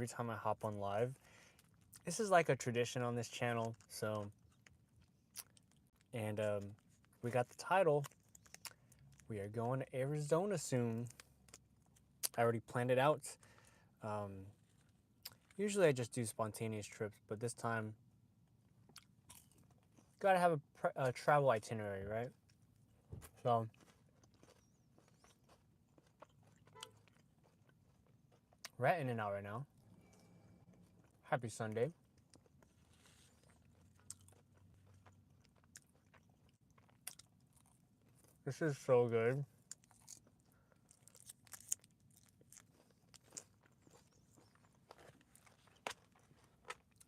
every time I hop on live. This is like a tradition on this channel, so, and we got the title. We are going to Arizona soon. I already planned it out. Usually I just do spontaneous trips, but this time, gotta have a travel itinerary, right? So, we're at In-N-Out right now. Happy Sunday. This is so good.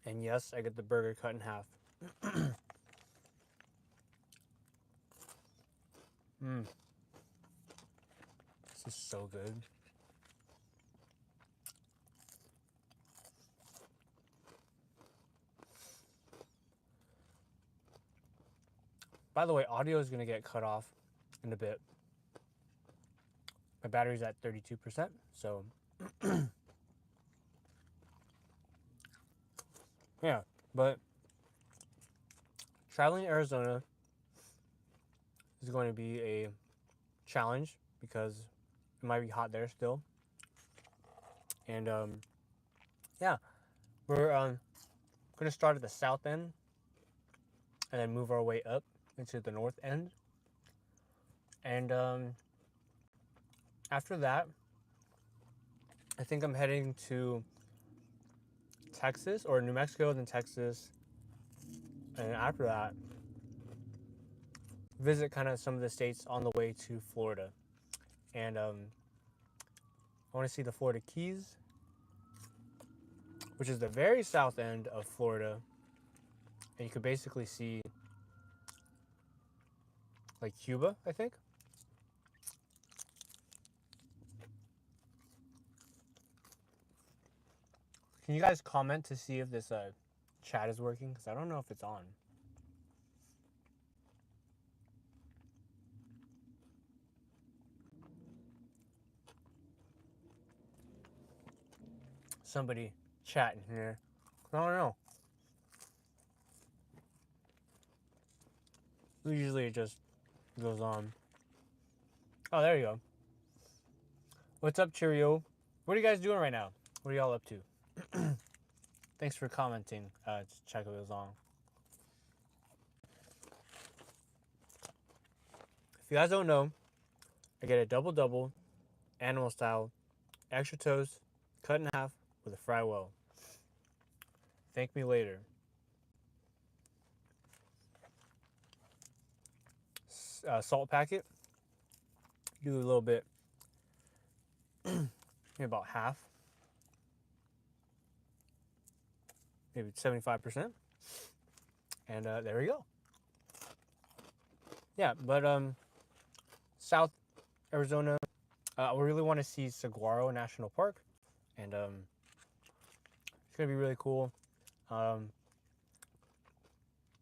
And yes, I get the burger cut in half. This is so good. By the way, audio is going to get cut off in a bit. My battery's at 32%, so yeah, but traveling to Arizona is going to be a challenge because it might be hot there still. And yeah, we're going to start at the south end and then move our way up into the north end. And after that, I think I'm heading to Texas or New Mexico, then Texas. And after that, visit kind of some of the states on the way to Florida. And I want to see the Florida Keys, which is the very south end of Florida. And you could basically see like Cuba, I think. Can you guys comment to see if this chat is working? Because I don't know if it's on. Somebody chatting here. I don't know. Usually it just goes on. Oh, there you go. What's up, Cheerio? What are you guys doing right now? What are y'all up to? Thanks for commenting. Check if it was on. If you guys don't know, I get a double, animal style, extra toast, cut in half with a fry well. Thank me later. Salt packet. Do a little bit. Maybe about half. Maybe 75%. And there we go. Yeah, but South Arizona, we really want to see Saguaro National Park, and it's gonna be really cool. I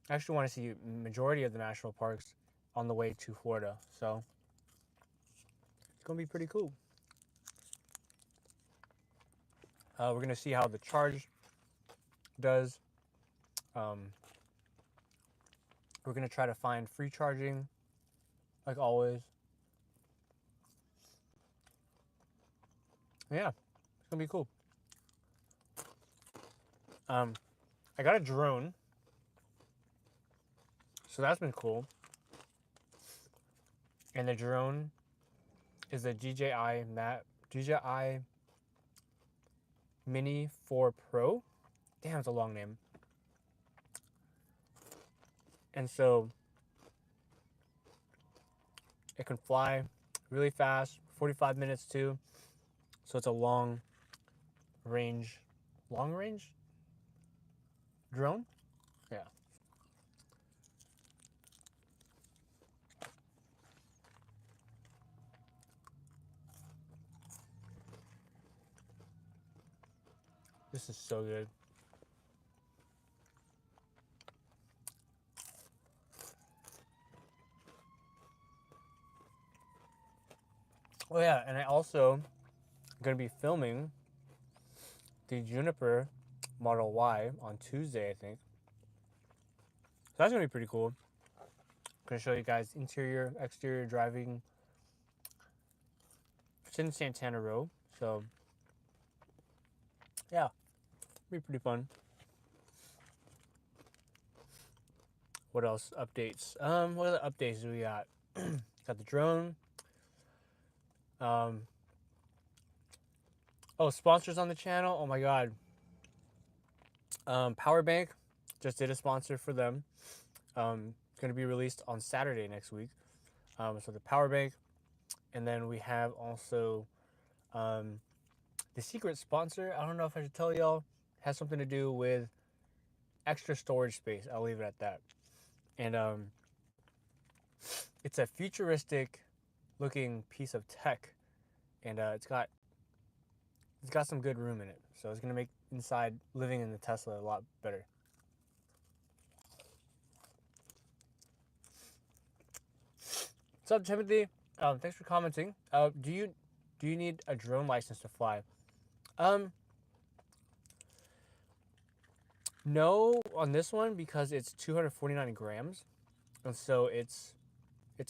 actually want to see majority of the national parks on the way to Florida, so it's gonna be pretty cool. We're gonna see how the charge does. We're gonna try to find free charging, like always. Yeah, it's gonna be cool. I got a drone, so that's been cool. And the drone is a DJI Mini 4 Pro. Damn, it's a long name. And so it can fly really fast, 45 minutes too. So it's a long range drone? Yeah. This is so good. Oh yeah, and I also am gonna be filming the Juniper Model Y on Tuesday, I think. So that's gonna be pretty cool. Gonna show you guys interior, exterior driving. It's in Santana Row, so yeah, be pretty fun. What else? Updates. What other updates do we got? Got the drone. Oh, sponsors on the channel. Oh my god. Power Bank just did a sponsor for them. Going to be released on Saturday next week. So the Power Bank, and then we have also the secret sponsor. I don't know if I should tell y'all. Has something to do with extra storage space. I'll leave it at that. And it's a futuristic looking piece of tech, and it's got some good room in it. So it's gonna make inside living in the Tesla a lot better. What's up, Timothy? Thanks for commenting. Do you need a drone license to fly? No, on this one, because it's 249 grams, and so it's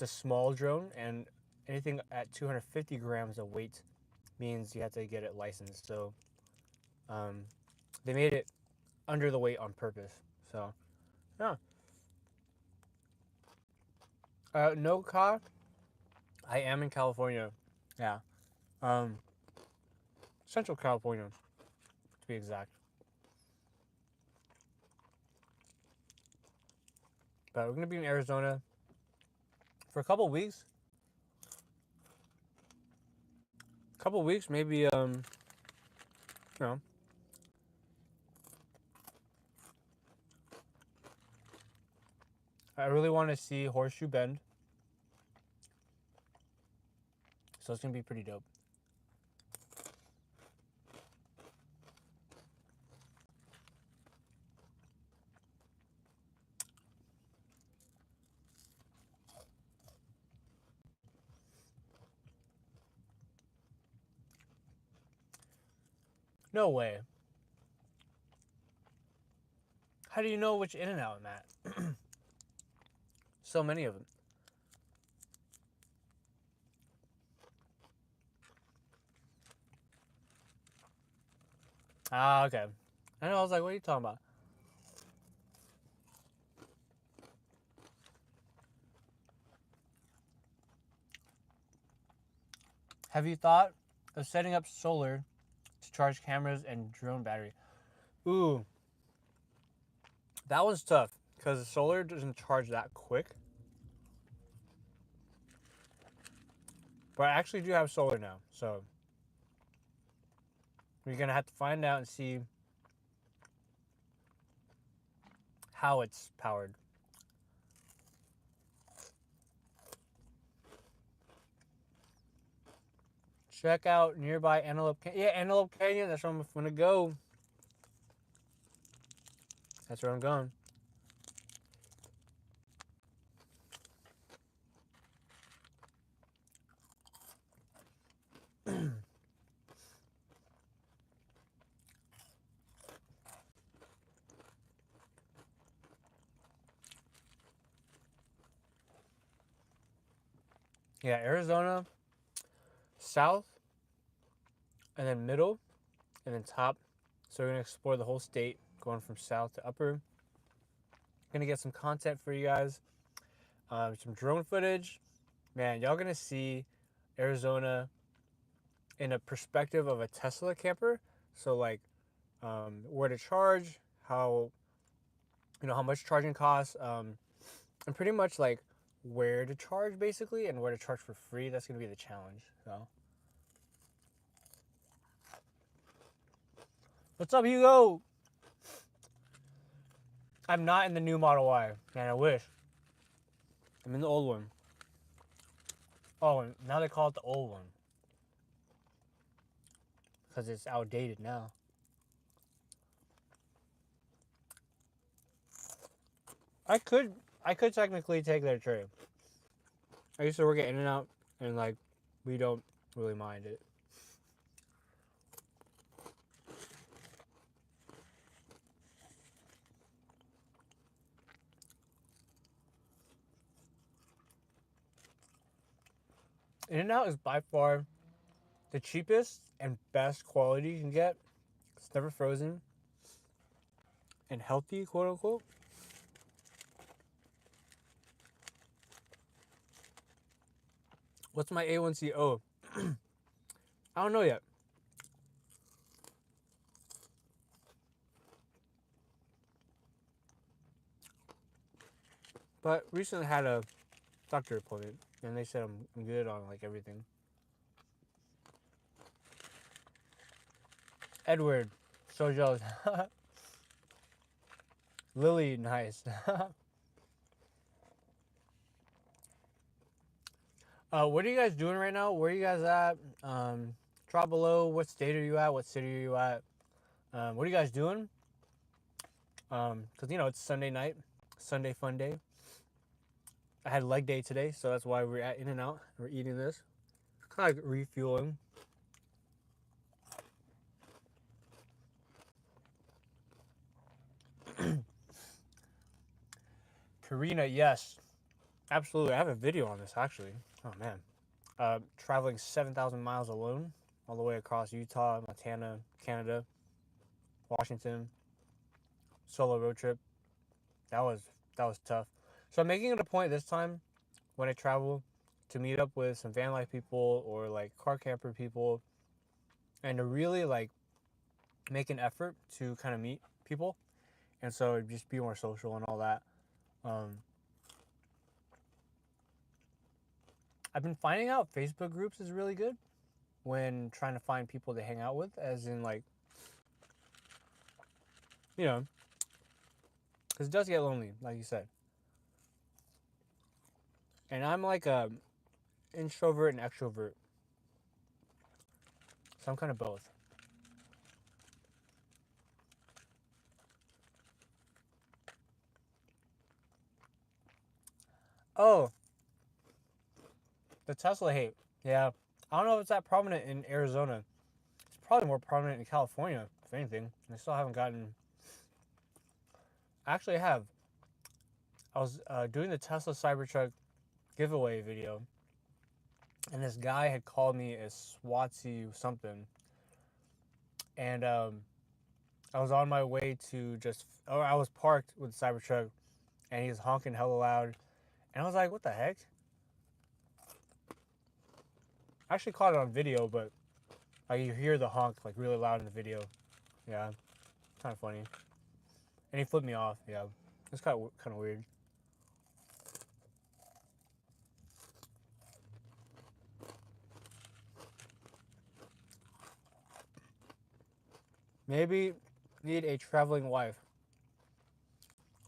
a small drone, and anything at 250 grams of weight means you have to get it licensed. So they made it under the weight on purpose. So yeah. No car. I am in California. Yeah. Central California, to be exact. But we're gonna be in Arizona for a couple weeks. Maybe you know. I really want to see Horseshoe Bend. So it's gonna be pretty dope. No way. How do you know which In-N-Out I'm at? So many of them. Ah, okay. I know, I was like, what are you talking about? Have you thought of setting up solar to charge cameras and drone battery? Ooh. That one's tough, because solar doesn't charge that quick. But I actually do have solar now, so we're gonna have to find out and see how it's powered. Check out nearby Antelope Canyon. Yeah, Antelope Canyon, that's where I'm gonna go. That's where I'm going. Yeah, Arizona, south, and then middle, and then top. So we're gonna explore the whole state, going from south to upper. Gonna get some content for you guys, some drone footage. Man, y'all gonna see Arizona in a perspective of a Tesla camper. So like, where to charge, how much charging costs, and pretty much like where to charge basically, and where to charge for free. That's gonna be the challenge. So, what's up, Hugo? I'm not in the new Model Y, man. I wish. I'm in the old one. Oh, and now they call it the old one because it's outdated now. I could technically take their trade. I used to work at In-N-Out, and like, we don't really mind it. In-N-Out is by far the cheapest and best quality you can get. It's never frozen and healthy, quote unquote. What's my A1C? Oh, I don't know yet. But recently had a doctor appointment, and they said I'm good on like everything. Edward, so jealous. Lily, nice. What are you guys doing right now? Where are you guys at? Drop below. What state are you at? What city are you at? What are you guys doing? Because you know it's Sunday night, Sunday fun day. I had leg day today, so that's why we're at In-N-Out. We're eating this, kind of like refueling. Karina, yes, absolutely. I have a video on this actually. Oh man, traveling 7,000 miles alone, all the way across Utah, Montana, Canada, Washington, solo road trip. That was tough. So I'm making it a point this time when I travel to meet up with some van life people or like car camper people, and to really like make an effort to kind of meet people, and so just be more social and all that. Um, I've been finding out Facebook groups is really good when trying to find people to hang out with, as in like, you know, because it does get lonely, like you said. And I'm like a introvert and extrovert, so I'm kind of both. Oh, the Tesla hate. Yeah, I don't know if it's that prominent in Arizona. It's probably more prominent in California, if anything. I still haven't gotten. Actually, I have. I was doing the Tesla Cybertruck giveaway video, and this guy had called me a Swatsy something, and I was on my way to or I was parked with the Cybertruck, and he was honking hella loud, and I was like, "What the heck?" I actually caught it on video, but like you hear the honk like really loud in the video. Yeah, kind of funny. And he flipped me off. Yeah, it's kind of weird. Maybe need a traveling wife.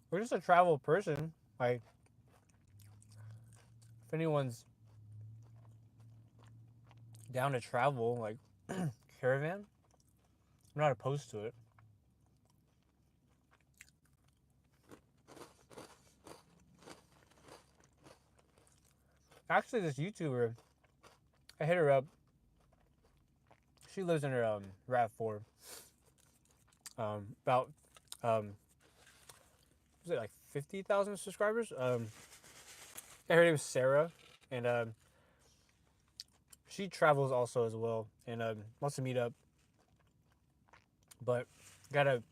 Or just a travel person. Like, if anyone's down to travel, like, caravan, I'm not opposed to it. Actually, this YouTuber, I hit her up. She lives in her RAV4. About, was it like 50,000 subscribers? Yeah, her name is Sarah. And she travels also as well, and wants to meet up, but gotta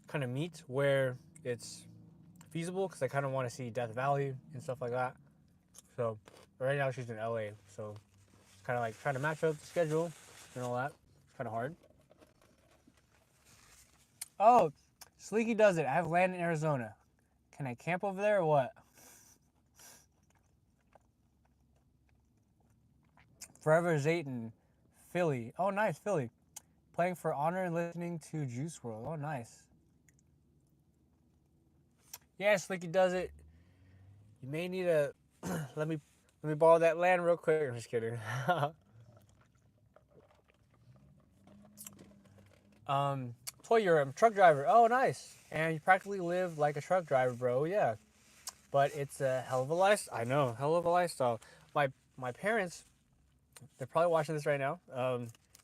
kind of meet where it's feasible, because I kind of want to see Death Valley and stuff like that. So right now she's in LA, so kind of like trying to match up the schedule and all that. It's kind of hard. Oh, Sleeky does it. I have land in Arizona. Can I camp over there or what? Forever Zayton, Philly. Oh, nice, Philly. Playing for honor and listening to Juice World. Oh, nice. Yeah, Slicky does it. You may need a let me borrow that land real quick. I'm just kidding. Toy truck driver. Oh, nice. And you practically live like a truck driver, bro. Yeah, but it's a hell of a lifestyle. I know, hell of a lifestyle. My parents, they're probably watching this right now.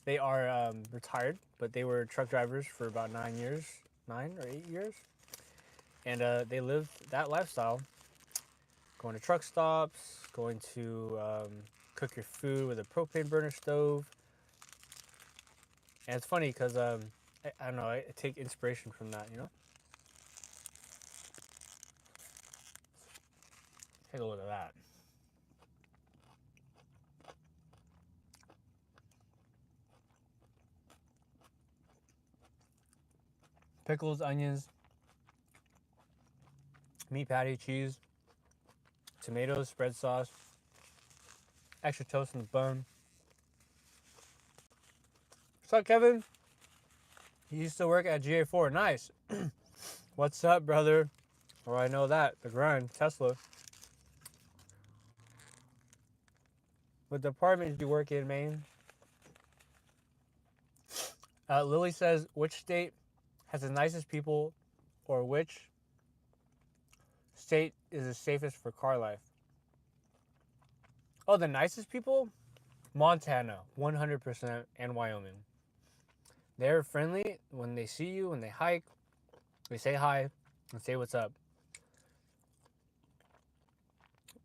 They are retired, but they were truck drivers for about 9 years, 9 or 8 years, and they lived that lifestyle, going to truck stops, going to cook your food with a propane burner stove. And it's funny because I don't know, I take inspiration from that, you know. Take a look at that. Pickles, onions, meat patty, cheese, tomatoes, spread sauce, extra toast in the bun. What's up, Kevin? You used to work at GA4. Nice. What's up, brother? Or I know that. The grind. Tesla. What department did you work in, Maine? Lily says, which state has the nicest people, or which state is the safest for car life? Oh, the nicest people? Montana, 100%, and Wyoming. They're friendly when they see you, when they hike. They say hi and say what's up.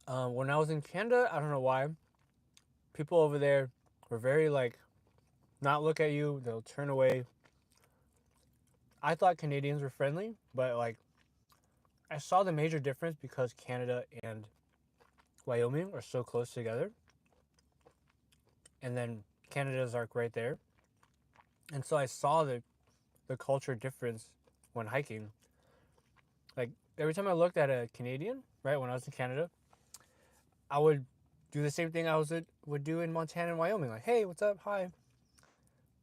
When I was in Canada, I don't know why, people over there were very like, not look at you, they'll turn away. I thought Canadians were friendly, but like, I saw the major difference because Canada and Wyoming are so close together. And then Canada's like right there. And so I saw the culture difference when hiking. Like every time I looked at a Canadian, right, when I was in Canada, I would do the same thing would do in Montana and Wyoming. Like, hey, what's up? Hi.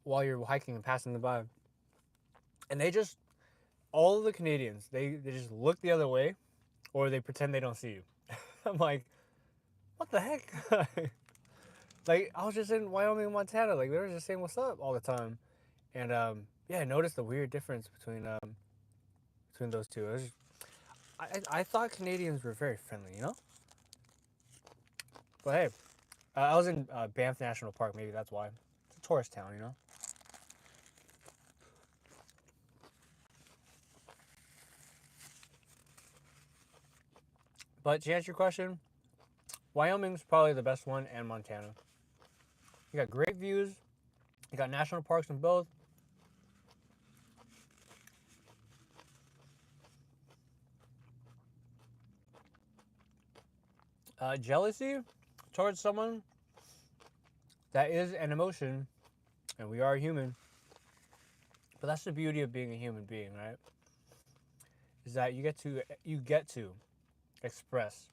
While you're hiking and passing them by. And they just, all of the Canadians, they just look the other way or they pretend they don't see you. I'm like, what the heck? Like, I was just in Wyoming and Montana. Like, they were just saying what's up all the time. And, yeah, I noticed the weird difference between those two. I thought Canadians were very friendly, you know? But hey, I was in Banff National Park. Maybe that's why. It's a tourist town, you know? But to answer your question, Wyoming's probably the best one, and Montana. You got great views. You got national parks in both. Jealousy towards someone, that is an emotion, and we are human. But that's the beauty of being a human being, right? Is that you get to express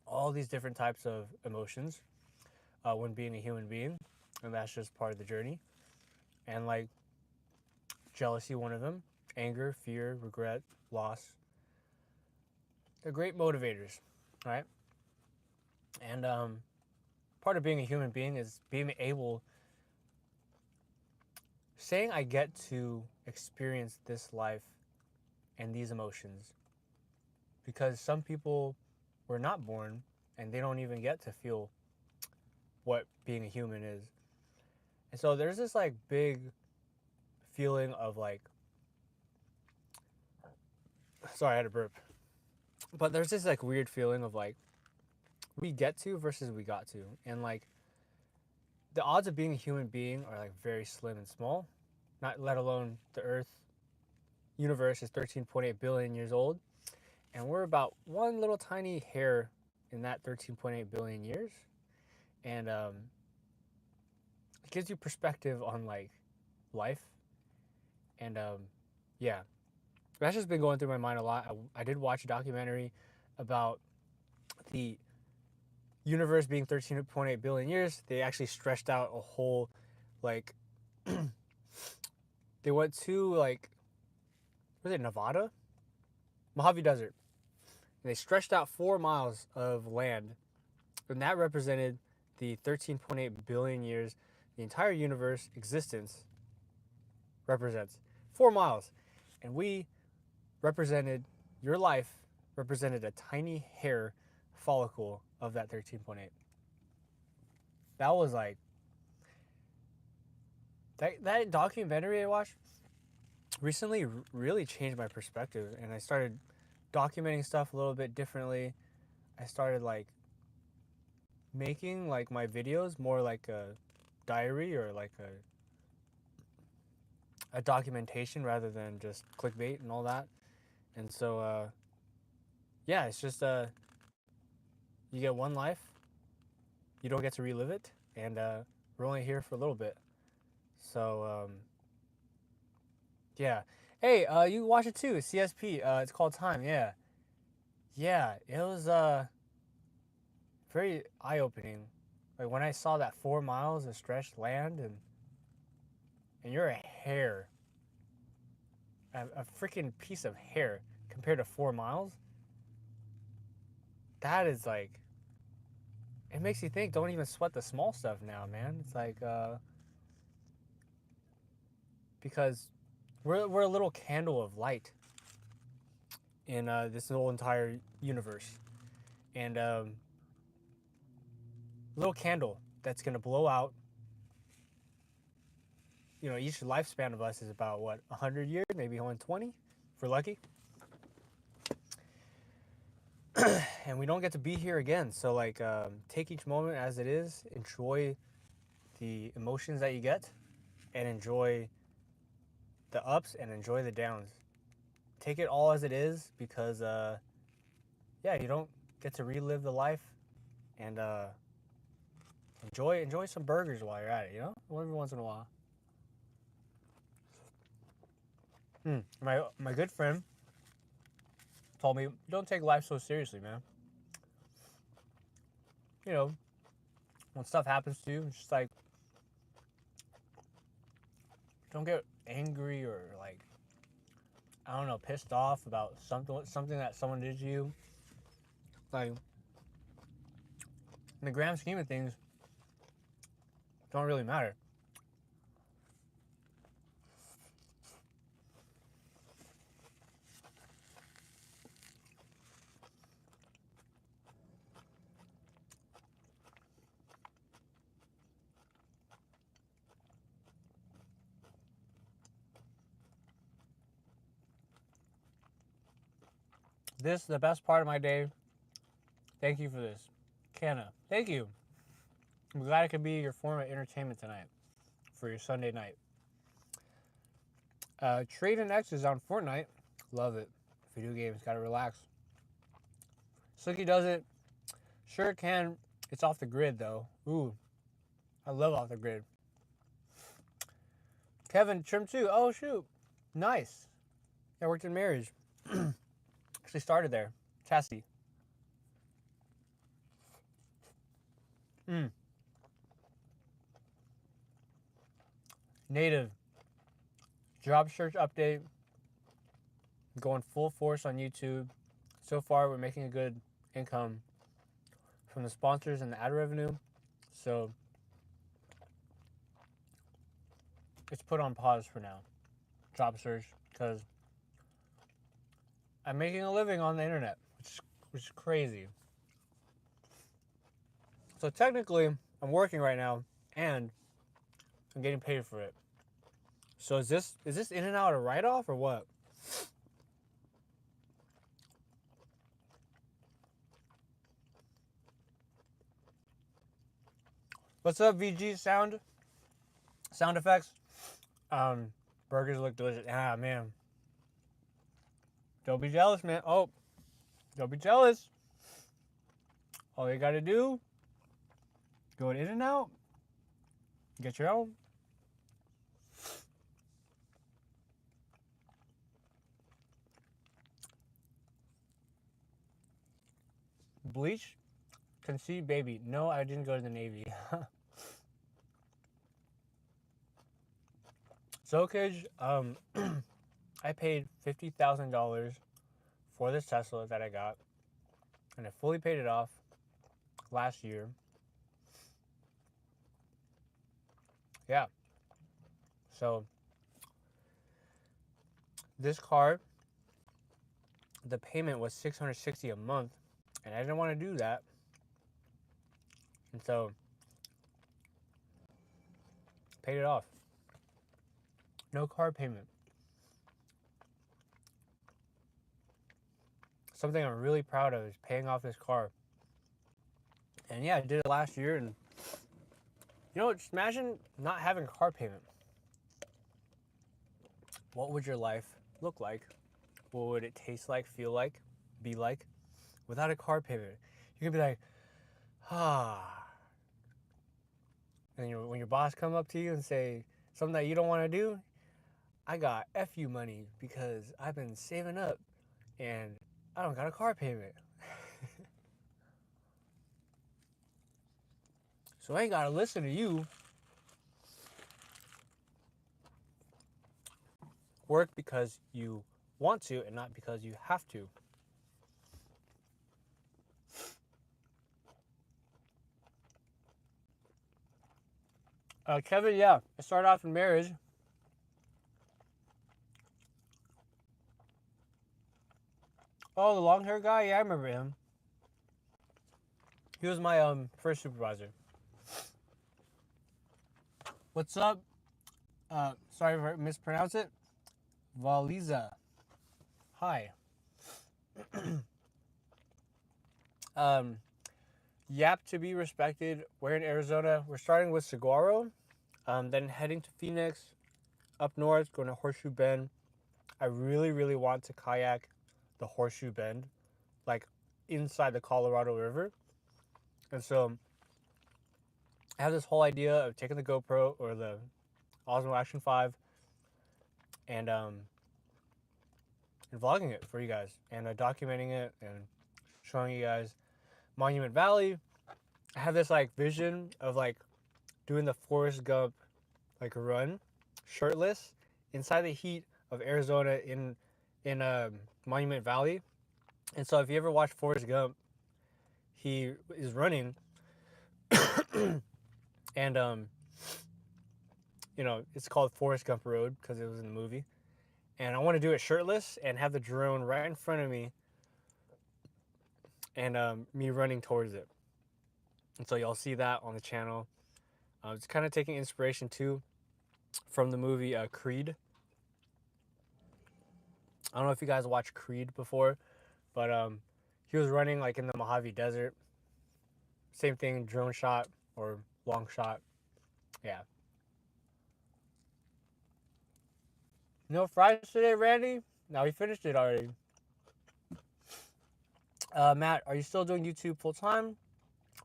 all these different types of emotions when being a human being, and that's just part of the journey. And like jealousy, one of them, anger, fear, regret, loss. They're great motivators, right? And part of being a human being is being able, saying I get to experience this life and these emotions, because some people were not born and they don't even get to feel what being a human is. And so there's this like big feeling of like, sorry, I had a burp. But there's this like weird feeling of like, we get to versus we got to. And like, the odds of being a human being are like very slim and small, not let alone the Earth universe is 13.8 billion years old. And we're about one little tiny hair in that 13.8 billion years. And it gives you perspective on like life. And yeah, that's just been going through my mind a lot. I did watch a documentary about the universe being 13.8 billion years. They actually stretched out a whole, like, they went to, like, was it Nevada? Mojave Desert. And they stretched out 4 miles of land. And that represented the 13.8 billion years the entire universe existence represents. 4 miles. And we represented, your life represented a tiny hair follicle of that 13.8. That was like, that documentary I watched recently really changed my perspective, and I started documenting stuff a little bit differently. I started like making like my videos more like a diary or like a documentation rather than just clickbait and all that. And so yeah, it's just you get one life, you don't get to relive it, and we're only here for a little bit. So yeah. Hey, you watch it too, CSP. It's called Time. Yeah, yeah. It was very eye opening. Like when I saw that 4 miles of stretched land, and you're a hair, a freaking piece of hair compared to 4 miles. That is like, it makes you think. Don't even sweat the small stuff now, man. It's like because we're a little candle of light in this whole entire universe, and little candle that's gonna blow out. You know, each lifespan of us is about what 100 years, maybe 120, if we're lucky. And we don't get to be here again. So like, take each moment as it is. Enjoy the emotions that you get, and enjoy the ups and enjoy the downs. Take it all as it is because yeah, you don't get to relive the life, and enjoy some burgers while you're at it. You know, every once in a while. My good friend told me, don't take life so seriously, man. You know, when stuff happens to you, it's just like, don't get angry or like, I don't know, pissed off about something that someone did to you. Like, in the grand scheme of things, don't really matter. This is the best part of my day. Thank you for this. Canna, thank you. I'm glad it could be your form of entertainment tonight for your Sunday night. Trade and X is on Fortnite. Love it. Video games, gotta relax. Slicky does it. Sure can. It's off the grid though. Ooh, I love off the grid. Kevin, trim too. Oh shoot, nice. I worked in marriage. Actually started there. Chastity. Native. Job search update. Going full force on YouTube. So far, we're making a good income from the sponsors and the ad revenue. So it's put on pause for now. Job search, because I'm making a living on the internet, which is crazy. So technically, I'm working right now, and I'm getting paid for it. So is this in and out a write-off or what? What's up, VG sound effects? Burgers look delicious. Ah, man. Don't be jealous, man. Oh, don't be jealous. All you gotta do, go to In-N-Out, get your own. Bleach, conceive baby. No, I didn't go to the Navy. Soakage, I paid $50,000 for this Tesla that I got, and I fully paid it off last year. Yeah. So this car, the payment was $660 a month, and I didn't want to do that, and so paid it off. No car payment. Something I'm really proud of is paying off this car And yeah, I did it last year. And you know, just imagine not having a car payment. What would your life look like? What would it taste like, feel like, be like without a car payment? You could be like, ah. And when your boss come up to you and say something that you don't want to do, I got FU money because I've been saving up and I don't got a car payment. So I ain't got to listen to you. Work because you want to and not because you have to. Kevin, yeah, I started off in marriage. Oh, the long hair guy? Yeah, I remember him. He was my first supervisor. What's up? Sorry if I mispronounce it. Valiza. Hi. um, Yap to be respected. We're in Arizona. We're starting with Saguaro, then heading to Phoenix, up north, going to Horseshoe Bend. I really, really want to kayak the Horseshoe Bend, like inside the Colorado River. And so I have this whole idea of taking the GoPro or the Osmo Action 5 and vlogging it for you guys and documenting it and showing you guys Monument Valley. I have this like vision of like doing the Forrest Gump like run, shirtless, inside the heat of Arizona in Monument Valley. And so if you ever watch Forrest Gump, he is running, and you know it's called Forrest Gump Road because it was in the movie. And I want to do it shirtless and have the drone right in front of me, and me running towards it. And so y'all see that on the channel. It's kind of taking inspiration too from the movie Creed. I don't know if you guys watched Creed before, but he was running like in the Mojave Desert. Same thing, drone shot or long shot. Yeah. No fries today, Randy? Now we finished it already. Matt, are you still doing YouTube full time,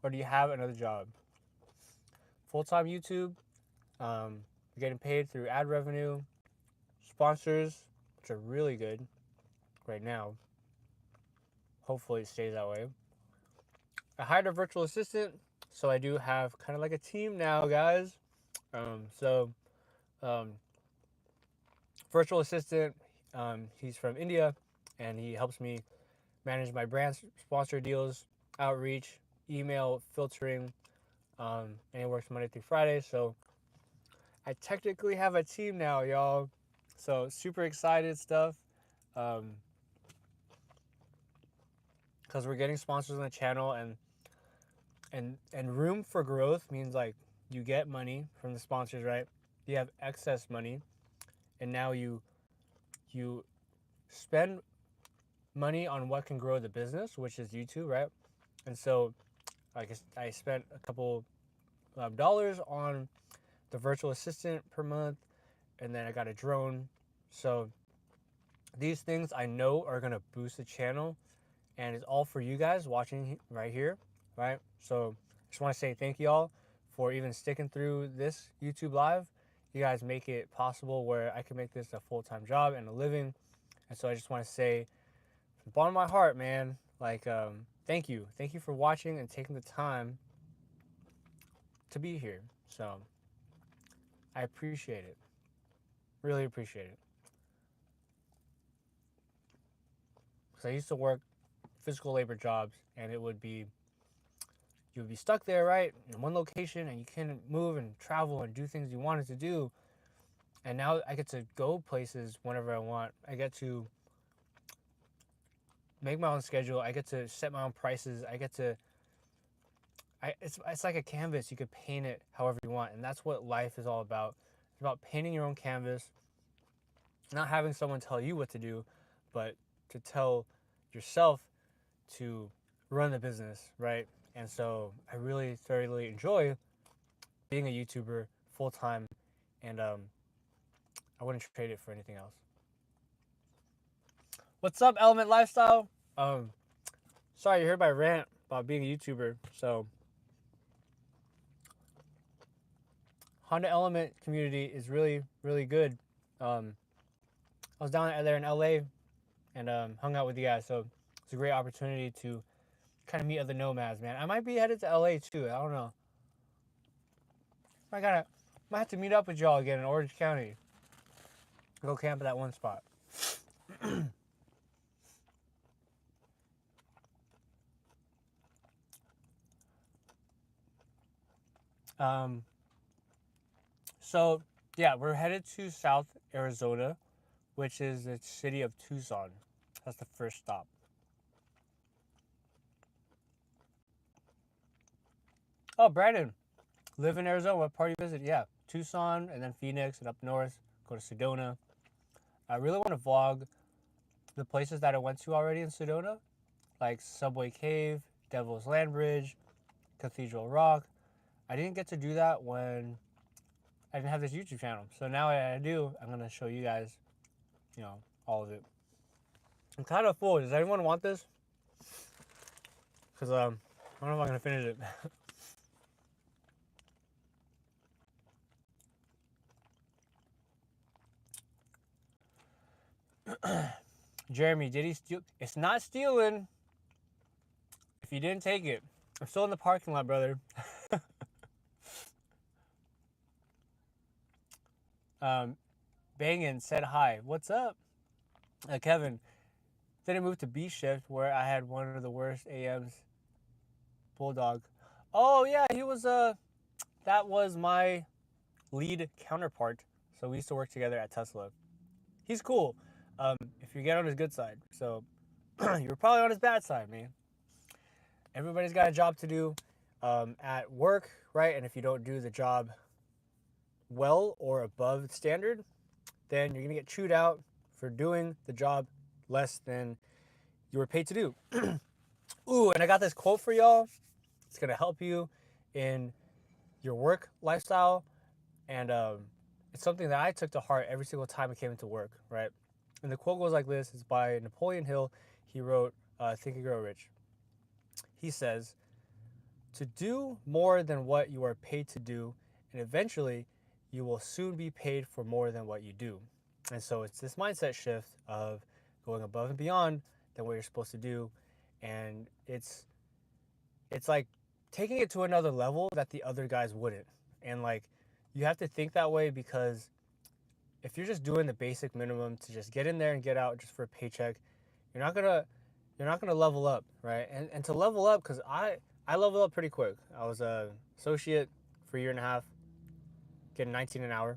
or do you have another job? Full time YouTube. You're getting paid through ad revenue, sponsors, which are really good right now. Hopefully, it stays that way. I hired a virtual assistant, so I do have kind of like a team now, guys. So, um, virtual assistant, he's from India, and he helps me manage my brand sponsor deals, outreach, email filtering, and it works Monday through Friday. So I technically have a team now, y'all. So super excited stuff. Because we're getting sponsors on the channel, and room for growth means like you get money from the sponsors, right? You have excess money, and now you spend money on what can grow the business, which is YouTube, right? And so I spent a couple dollars on the virtual assistant per month, and then I got a drone. So these things I know are gonna boost the channel, and it's all for you guys watching right here, right? So I just want to say thank y'all for even sticking through this YouTube live. You guys make it possible where I can make this a full-time job and a living. And so I just want to say from the bottom of my heart, man, like thank you for watching and taking the time to be here. So I appreciate it, really appreciate it. Because I used to work physical labor jobs, and you would be stuck there, right, in one location, and you couldn't move and travel and do things you wanted to do. And now I get to go places whenever I want. I get to make my own schedule. I get to set my own prices. It's like a canvas. You could paint it however you want, and that's what life is all about. It's about painting your own canvas, not having someone tell you what to do, but to tell yourself to run the business, right? And so I really thoroughly enjoy being a YouTuber full time, and I wouldn't trade it for anything else. What's up, Element Lifestyle? Sorry you heard my rant about being a YouTuber. So Honda Element community is really, really good. I was down there in LA and hung out with you guys, so it's a great opportunity to kind of meet other nomads, man. I might be headed to LA too. I don't know. Might have to meet up with y'all again in Orange County. Go camp at that one spot. So yeah, we're headed to South Arizona, which is the city of Tucson. That's the first stop. Oh, Brandon, live in Arizona. What part you visit? Yeah, Tucson, and then Phoenix, and up north, go to Sedona. I really want to vlog the places that I went to already in Sedona, like Subway Cave, Devil's Land Bridge, Cathedral Rock. I didn't get to do that when I didn't have this YouTube channel. So now I do. I'm gonna show you guys, all of it. I'm kind of full. Does anyone want this? Because I don't know if I'm gonna finish it. Jeremy, did he steal? It's not stealing. If you didn't take it, I'm still in the parking lot, brother. Bangin said hi. What's up? Kevin, then I moved to B shift where I had one of the worst AMs. Bulldog. Oh yeah, he was that was my lead counterpart. So we used to work together at Tesla. He's cool. If you get on his good side. So you're probably on his bad side, man. Everybody's got a job to do at work, right? And if you don't do the job well or above standard, then you're gonna get chewed out for doing the job less than you were paid to do. Ooh, and I got this quote for y'all. It's gonna help you in your work lifestyle, and it's something that I took to heart every single time I came into work, right? And the quote goes like this. It's by Napoleon Hill. He wrote Think and Grow Rich. He says, to do more than what you are paid to do, and eventually you will soon be paid for more than what you do. And so it's this mindset shift of going above and beyond than what you're supposed to do. And it's like taking it to another level that the other guys wouldn't. And like you have to think that way, because if you're just doing the basic minimum to just get in there and get out just for a paycheck, you're not gonna level up, right? And to level up, because I leveled up pretty quick. I was a associate for a year and a half, getting 19 an hour,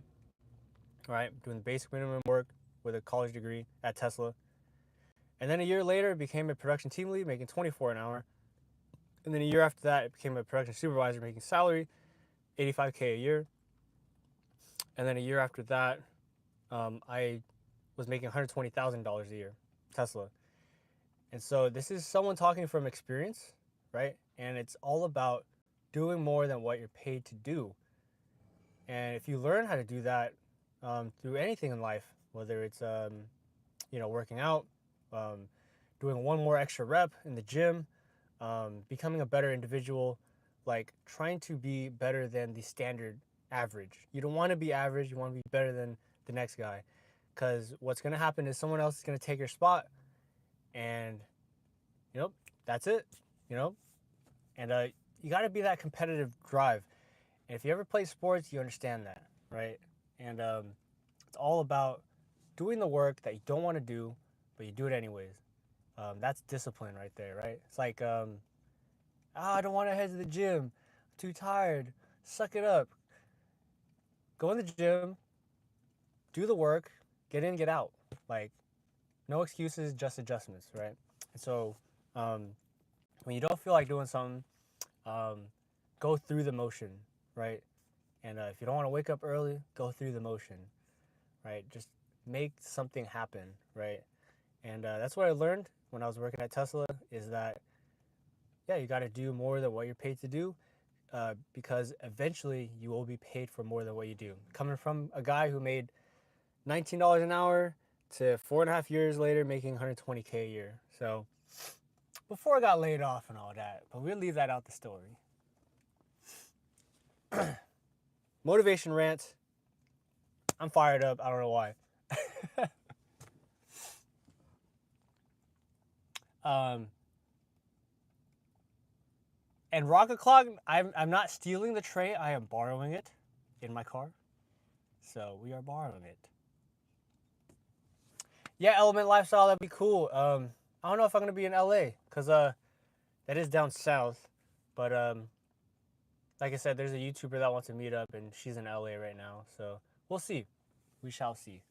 right? Doing the basic minimum work with a college degree at Tesla. And then a year later, became a production team lead, making 24 an hour. And then a year after that, I became a production supervisor, making salary, 85K a year. And then a year after that, I was making $120,000 a year, Tesla. And so this is someone talking from experience, right? And it's all about doing more than what you're paid to do. And if you learn how to do that through anything in life, whether it's working out, doing one more extra rep in the gym, becoming a better individual, like trying to be better than the standard average. You don't want to be average. You want to be better than the next guy, because what's going to happen is someone else is going to take your spot, and that's it. And you got to be that competitive drive. And if you ever play sports, you understand that, right? And it's all about doing the work that you don't want to do, but you do it anyways. That's discipline right there, right? It's like, I don't want to head to the gym. I'm too tired. Suck it up. Go in the gym, do the work, get in, get out. Like, no excuses, just adjustments, right? And so when you don't feel like doing something, go through the motion, right? And if you don't want to wake up early, go through the motion, right? Just make something happen, right? And that's what I learned when I was working at Tesla, is that yeah, you got to do more than what you're paid to do, because eventually you will be paid for more than what you do. Coming from a guy who made $19 an hour to 4.5 years later making 120K a year. So before I got laid off and all that, but we'll leave that out the story. Motivation rant. I'm fired up. I don't know why. And Rocket Clock, I'm not stealing the tray. I am borrowing it in my car. So we are borrowing it. Yeah, Element Lifestyle, that'd be cool. I don't know if I'm gonna be in LA because that is down south. But like I said, there's a YouTuber that wants to meet up, and she's in LA right now. So we'll see. We shall see.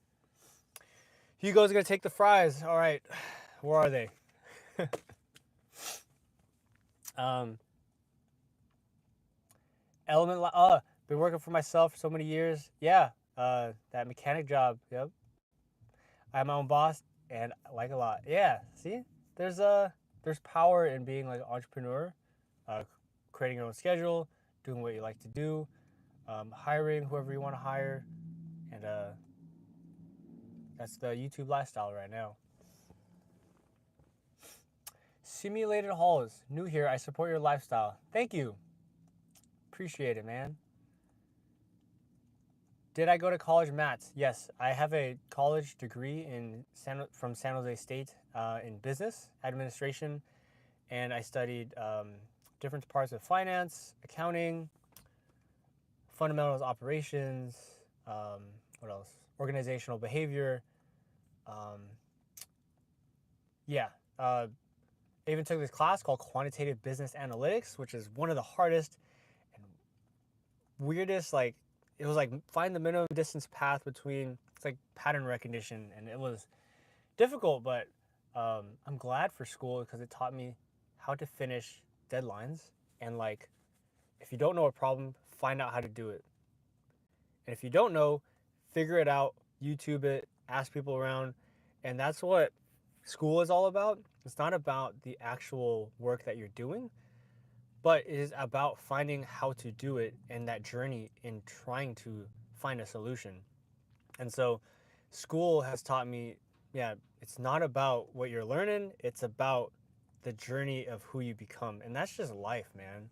Hugo's gonna take the fries. All right, where are they? Element. Been working for myself for so many years. Yeah. That mechanic job. Yep. I'm my own boss, and I like a lot. Yeah. See, there's power in being like an entrepreneur, creating your own schedule, doing what you like to do, hiring whoever you want to hire, and that's the YouTube lifestyle right now. Simulated halls, new here. I support your lifestyle. Thank you. Appreciate it, man. Did I go to college, Matt? Yes, I have a college degree from San Jose State in business administration, and I studied different parts of finance, accounting, fundamentals, operations. What else? Organizational behavior. Yeah. I even took this class called Quantitative Business Analytics, which is one of the hardest and weirdest, like, it was like find the minimum distance path between, it's like pattern recognition, and it was difficult, but I'm glad for school because it taught me how to finish deadlines, and like, if you don't know a problem, find out how to do it. And if you don't know, figure it out, YouTube it, ask people around, and that's what school is all about. It's not about the actual work that you're doing, but it is about finding how to do it and that journey in trying to find a solution. And so school has taught me, yeah, it's not about what you're learning, it's about the journey of who you become. And that's just life, man.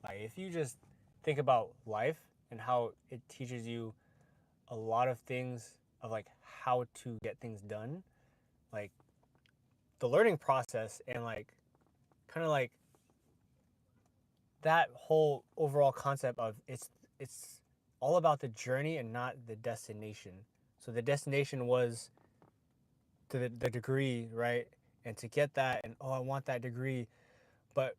Like, if you just think about life and how it teaches you a lot of things of like how to get things done, like the learning process, and like kind of like that whole overall concept of it's all about the journey and not the destination. So the destination was the degree, right? And to get that, and oh, I want that degree, but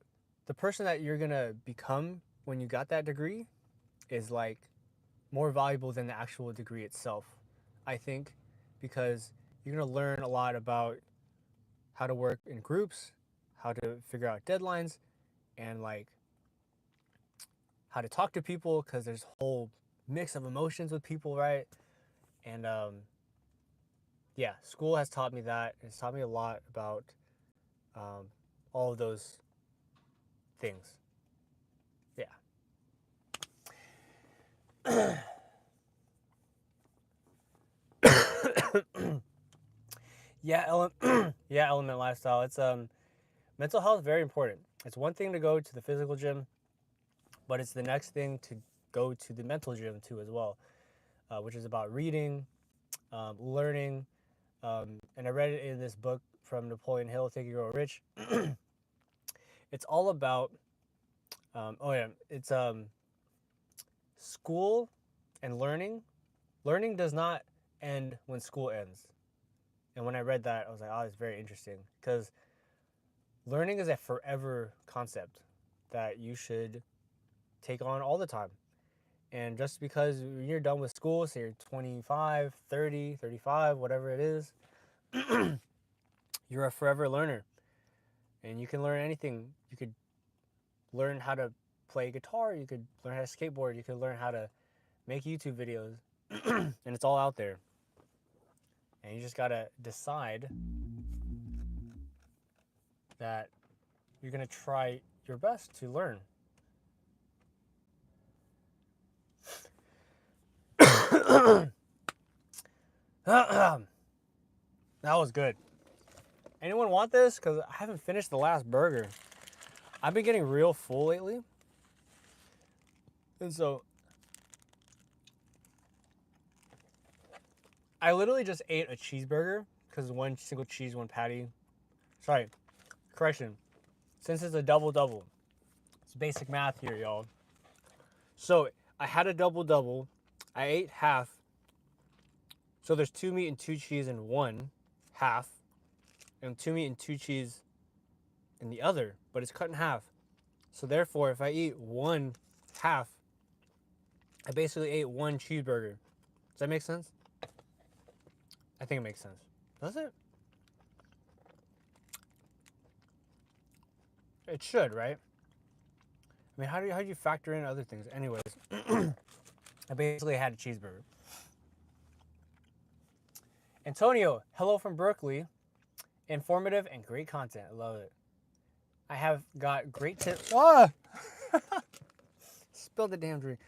the person that you're gonna become when you got that degree is like more valuable than the actual degree itself, I think, because you're gonna learn a lot about how to work in groups, how to figure out deadlines, and like how to talk to people, because there's a whole mix of emotions with people, right? And yeah, school has taught me that. It's taught me a lot about all of those things. Yeah. Yeah, yeah, element lifestyle. It's mental health, very important. It's one thing to go to the physical gym, but it's the next thing to go to the mental gym too as well, which is about reading, learning, and I read it in this book from Napoleon Hill, Think and Grow Rich. It's all about, it's school and learning. Learning does not end when school ends. And when I read that, I was like, oh, it's very interesting, because learning is a forever concept that you should take on all the time. And just because you're done with school, say you're 25, 30, 35, whatever it is, you're a forever learner. And you can learn anything. You could learn how to play guitar, you could learn how to skateboard, you could learn how to make YouTube videos, and it's all out there. And you just gotta decide that you're gonna try your best to learn. That was good. Anyone want this? Because I haven't finished the last burger. I've been getting real full lately. And so I literally just ate a cheeseburger because one single cheese, one patty. Sorry, correction. Since it's a double-double, it's basic math here, y'all. So I had a double-double. I ate half. So there's 2 meat and 2 cheese in one half, and 2 meat and 2 cheese in the other, but it's cut in half. So therefore, if I eat one half, I basically ate one cheeseburger. Does that make sense? I think it makes sense. Does it? It should, right? I mean, how do you factor in other things? Anyways, I basically had a cheeseburger. Antonio, hello from Berkeley. Informative and great content. I love it. I have got great tips. Ah! Spilled the damn drink.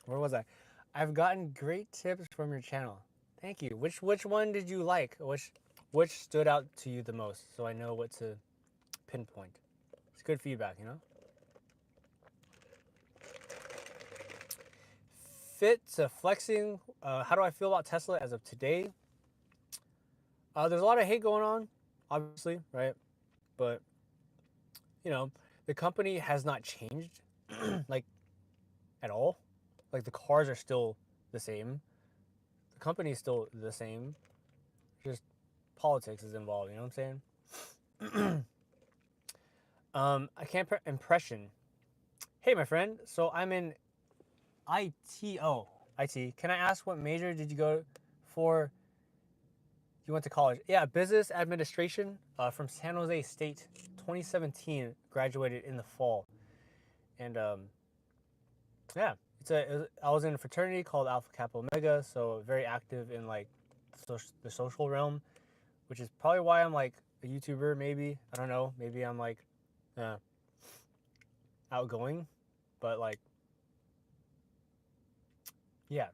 Where was I? I've gotten great tips from your channel. Thank you. Which one did you like? Which stood out to you the most? So I know what to pinpoint. It's good feedback, you know? Fit to flexing. How do I feel about Tesla as of today? There's a lot of hate going on, obviously, right? But, you know, the company has not changed, like, at all. Like, the cars are still the same. The company is still the same. Just politics is involved, you know what I'm saying? I can't impression. Hey, my friend. So I'm in IT. Oh, IT. Can I ask what major did you go for? You went to college. Yeah, business administration from San Jose State, 2017. Graduated in the fall. And yeah, I was in a fraternity called Alpha Kappa Omega, so very active in like the social realm, which is probably why I'm like a YouTuber. Maybe I don't know. Maybe I'm like outgoing, but like yeah.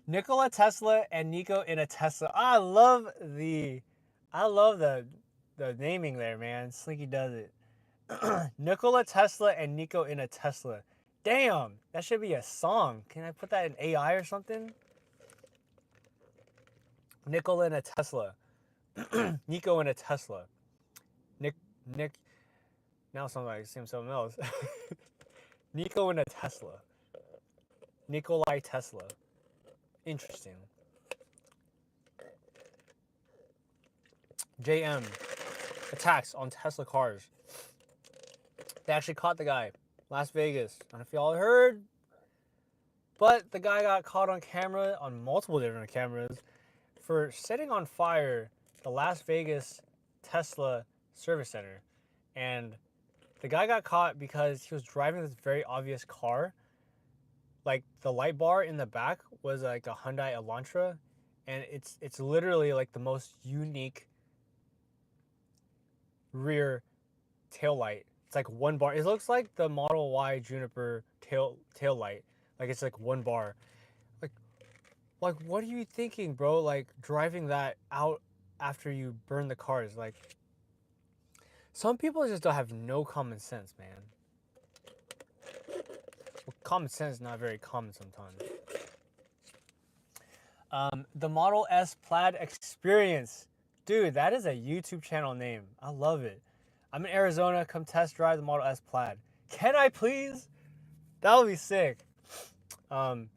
Nikola Tesla and Nico in a Tesla. I love the naming there, man. Slinky does it. Nikola Tesla and Nico in a Tesla. Damn, that should be a song. Can I put that in AI or something? Nikola in a Tesla. Nico in a Tesla. Nick. Now sounds like something else. Nico in a Tesla. Nikolai Tesla. Interesting. JM. Attacks on Tesla cars. They actually caught the guy. Las Vegas. I don't know if y'all heard. But the guy got caught on camera, on multiple different cameras, for setting on fire the Las Vegas Tesla service center. And the guy got caught because he was driving this very obvious car. Like the light bar in the back was like a Hyundai Elantra, and it's literally like the most unique rear tail light. It's like one bar. It looks like the Model Y Juniper tail light. Like it's like one bar. Like what are you thinking, bro? Like driving that out after you burn the cars. Like some people just don't have no common sense, man. Well, common sense is not very common sometimes. The Model S Plaid Experience. Dude, that is a YouTube channel name. I love it. I'm in Arizona. Come test drive the Model S Plaid. Can I please? That would be sick. Can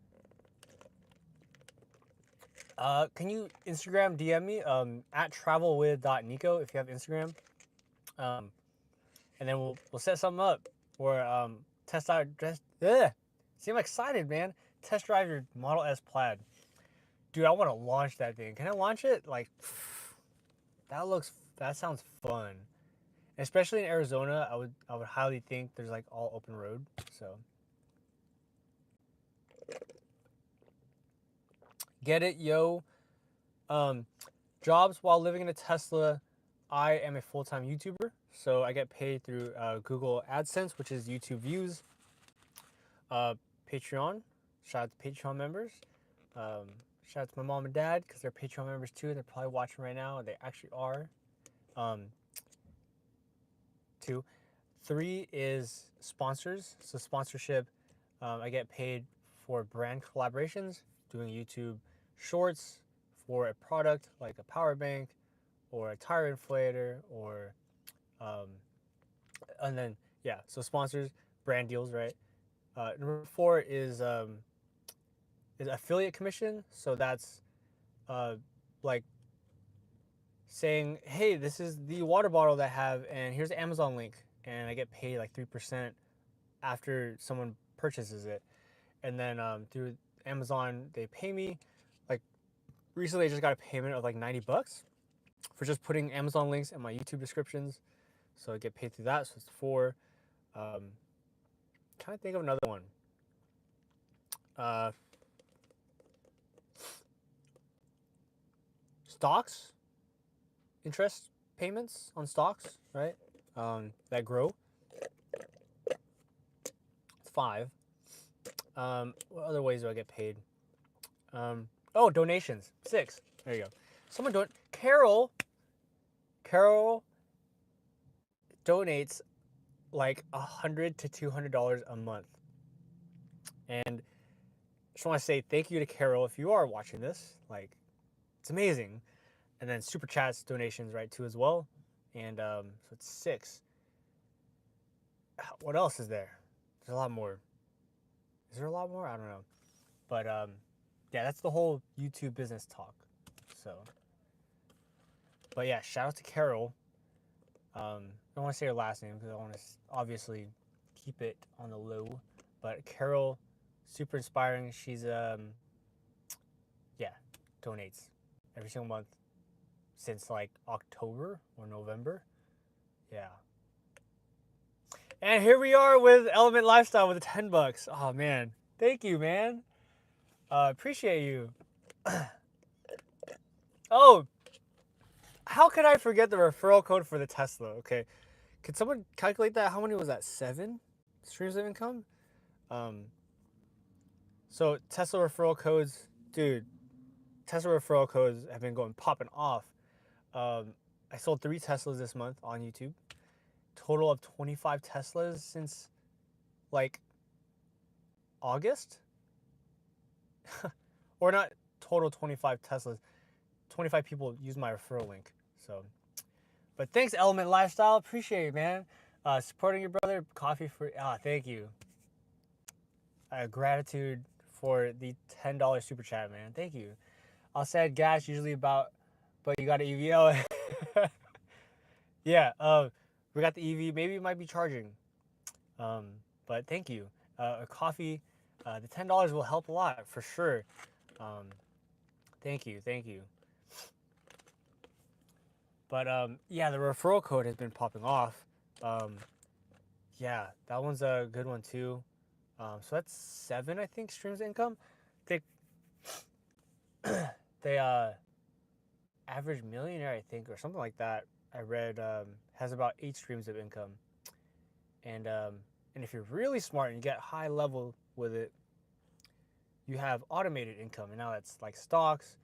you Instagram DM me at travelwith.nico if you have Instagram, and then we'll set something up or test out. See, I'm excited, man. Test drive your Model S Plaid, dude. I want to launch that thing. Can I launch it? Like, that sounds fun, especially in Arizona. I would highly think there's like all open road, so. Get it, yo. Jobs while living in a Tesla I am a full-time YouTuber, so I get paid through Google AdSense, which is YouTube views, uh, Patreon. Shout out to Patreon members. Um, Shout out to my mom and dad because they're Patreon members too. They're probably watching right now. They actually are. 2. 3 is sponsors. So sponsorship, I get paid for brand collaborations, doing YouTube shorts for a product like a power bank or a tire inflator or um, and then yeah, so sponsors, brand deals, right? Number 4 is affiliate commission. So that's uh, like saying, hey, this is the water bottle that I have, and here's the Amazon link, and I get paid like 3% after someone purchases it, and then through Amazon they pay me. Like recently, I just got a payment of like $90 for just putting Amazon links in my YouTube descriptions, so I get paid through that. So it's 4. Trying to think of another one. Uh, Stocks, interest payments on stocks, right? That grow. It's 5. What other ways do I get paid? Donations. 6. There you go. Someone don't. Carol donates like $100 to $200 a month, and just want to say thank you to Carol if you are watching this. Like, it's amazing. And then super chats donations, right, too, as well. And so it's 6. What else is there? There's a lot more. Is there a lot more? I don't know. But yeah, that's the whole YouTube business talk. So, but yeah, shout out to Carol. I don't want to say her last name because I want to obviously keep it on the low. But Carol, super inspiring. She's yeah, donates every single month since like October or November. Yeah. And here we are with Element Lifestyle with the $10. Oh man, thank you, man. Appreciate you. Oh, how could I forget the referral code for the Tesla? Okay, could someone calculate that? How many was that? 7 streams of income. So Tesla referral codes, dude. Tesla referral codes have been going popping off. I sold 3 Teslas this month on YouTube. Total of 25 Teslas since like August. Or not total 25 Teslas. 25 people use my referral link. So, but thanks Element Lifestyle, appreciate it, man. Supporting your brother, coffee for thank you. Gratitude for the $10 super chat, man. Thank you. I'll say gas usually about, but you got an EVO. Yeah, we got the EV. Maybe it might be charging. But thank you. A coffee, the $10 will help a lot for sure. Thank you. But yeah, the referral code has been popping off. Yeah, that one's a good one too. So that's 7, I think, streams of income. They average millionaire, I think, or something like that. I read has about 8 streams of income, and if you're really smart and you get high level with it, you have automated income, and now that's like stocks.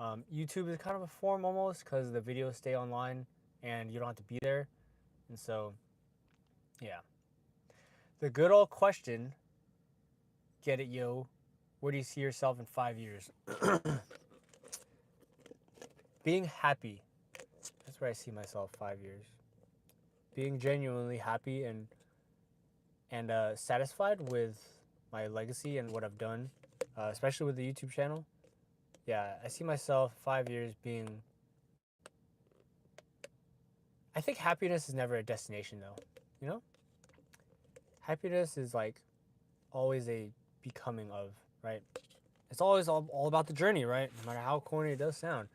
YouTube is kind of a form almost because the videos stay online and you don't have to be there, and so yeah. The good old question, get it, yo? Where do you see yourself in 5 years? Being happy. That's where I see myself 5 years. Being genuinely happy and satisfied with my legacy and what I've done, especially with the YouTube channel. Yeah, I see myself 5 years being. I think happiness is never a destination, though. You know, happiness is like always a becoming of, right? It's always all about the journey, right? No matter how corny it does sound.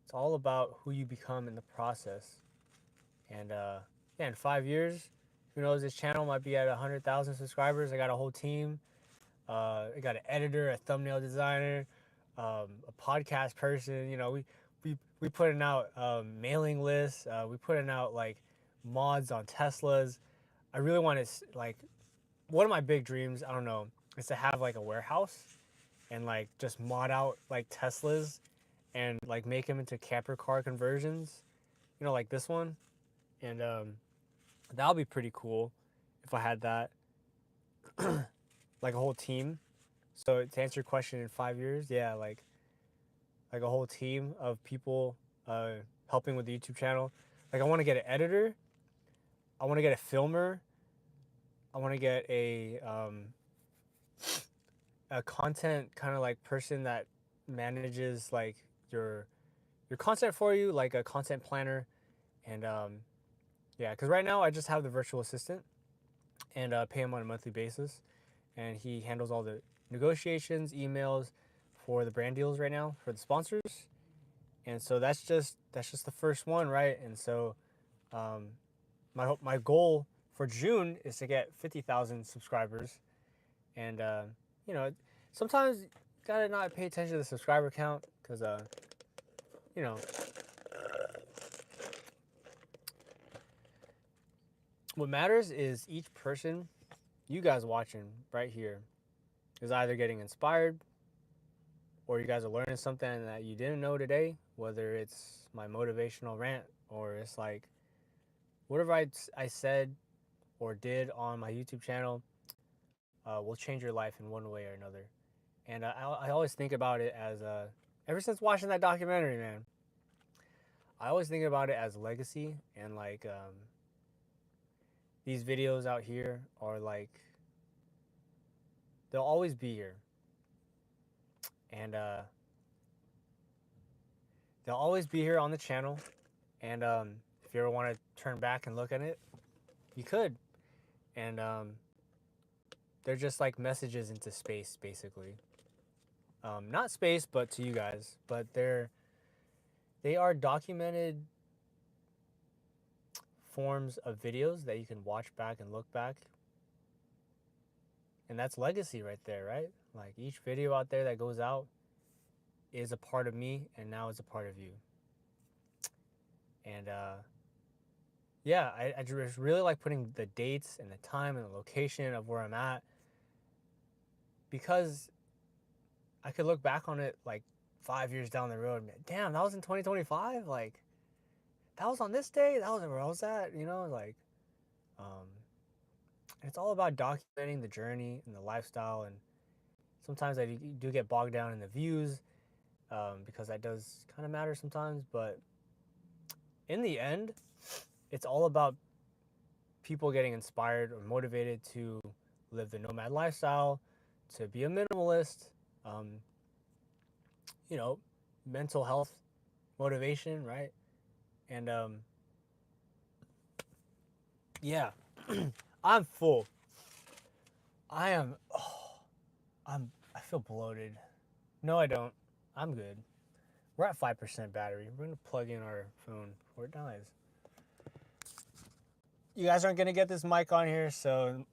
It's all about who you become in the process. And yeah, in 5 years, who knows, this channel might be at 100,000 subscribers. I got a whole team. I got an editor, a thumbnail designer, a podcast person. You know, we putting out mailing lists. We putting out like mods on Teslas. I really want to like one of my big dreams. I don't know, is to have like a warehouse and like just mod out like Teslas and like make them into camper car conversions. You know, like this one, and that'll be pretty cool if I had that, like a whole team. So to answer your question, in 5 years, yeah, like a whole team of people helping with the YouTube channel. Like I want to get an editor, I want to get a filmer, I want to get a content kind of like person that manages like your your content for you, like a content planner, and yeah, because right now I just have the virtual assistant and pay him on a monthly basis, and he handles all the negotiations, emails for the brand deals right now for the sponsors, and so that's just the first one, right? And so um, my goal for June is to get 50,000 subscribers, and you know, sometimes you gotta not pay attention to the subscriber count because you know, what matters is each person, you guys watching right here, is either getting inspired or you guys are learning something that you didn't know today, whether it's my motivational rant or it's like whatever I said or did on my YouTube channel will change your life in one way or another. And I always think about it as, ever since watching that documentary, man, I always think about it as legacy and like these videos out here are like, they'll always be here. And they'll always be here on the channel. And if you ever want to turn back and look at it, you could. And they're just like messages into space, basically. Not space, but to you guys. But they are documented forms of videos that you can watch back and look back. And that's legacy right there, right? Like each video out there that goes out is a part of me, and now it's a part of you. And yeah, I just really like putting the dates and the time and the location of where I'm at, because I could look back on it like 5 years down the road and be like, damn, that was in 2025. Like that was on this day. That was where I was at. You know, like um, it's all about documenting the journey and the lifestyle. And sometimes I do get bogged down in the views because that does kind of matter sometimes. But in the end, it's all about people getting inspired or motivated to live the nomad lifestyle, to be a minimalist, um, you know, mental health motivation, right? And yeah, I'm full. I am. Oh, I feel bloated. No, I don't. I'm good. We're at 5% battery. We're gonna plug in our phone before it dies. You guys aren't gonna get this mic on here, so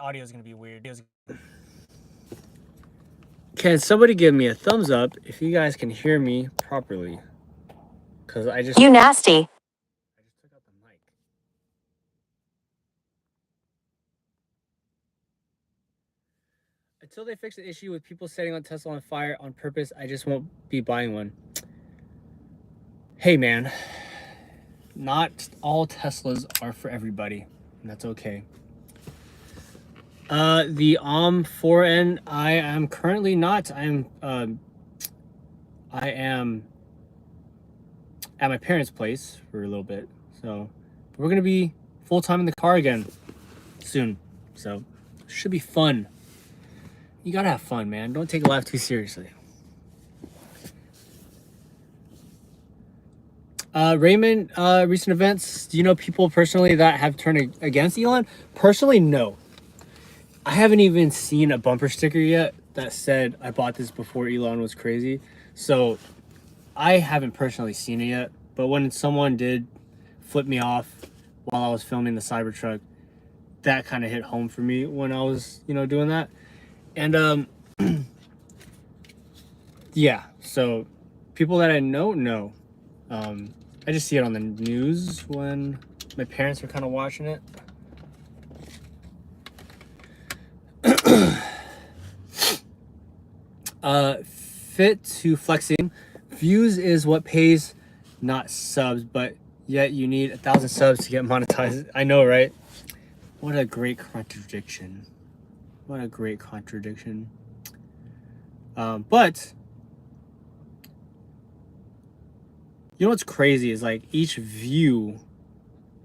audio is gonna be weird. Can somebody give me a thumbs up if you guys can hear me properly? Cause You nasty. I just took out the mic. Until they fix the issue with people setting on Tesla on fire on purpose, I just won't be buying one. Hey man, not all Teslas are for everybody, and that's okay. The 4N, I am currently not. I am at my parents' place for a little bit, so we're gonna be full time in the car again soon. So should be fun. You gotta have fun, man. Don't take life too seriously. Raymond, recent events. Do you know people personally that have turned against Elon? Personally, no. I haven't even seen a bumper sticker yet that said I bought this before Elon was crazy. So I haven't personally seen it yet. But when someone did flip me off while I was filming the Cybertruck, that kind of hit home for me when I was, doing that. And yeah, so People that I know, no. I just see it on the news when my parents are kind of watching it. Fit to flexing. Views is what pays, not subs, but yet you need 1,000 subs to get monetized. I know, right? What a great contradiction. What a great contradiction. But you know what's crazy is like each view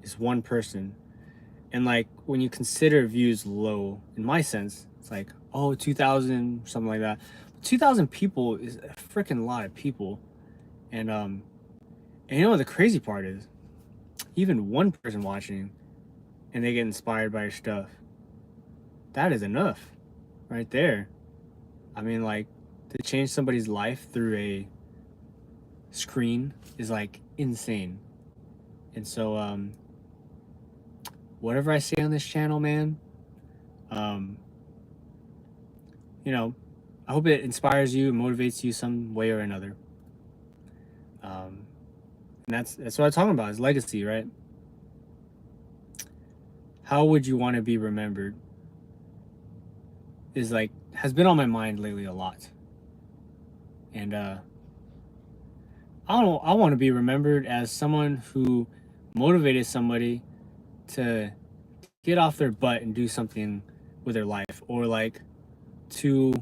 is one person. And like when you consider views low, in my sense, it's like, oh, 2,000, something like that. 2,000 people is a freaking lot of people. And you know what the crazy part is? Even one person watching and they get inspired by your stuff. That is enough right there. I mean, like, to change somebody's life through a screen is like insane. And so whatever I say on this channel, man, you know, I hope it inspires you, motivates you some way or another. And that's what I'm talking about, is legacy, right? How would you want to be remembered is like, has been on my mind lately a lot. And I want to be remembered as someone who motivated somebody to get off their butt and do something with their life, or like to,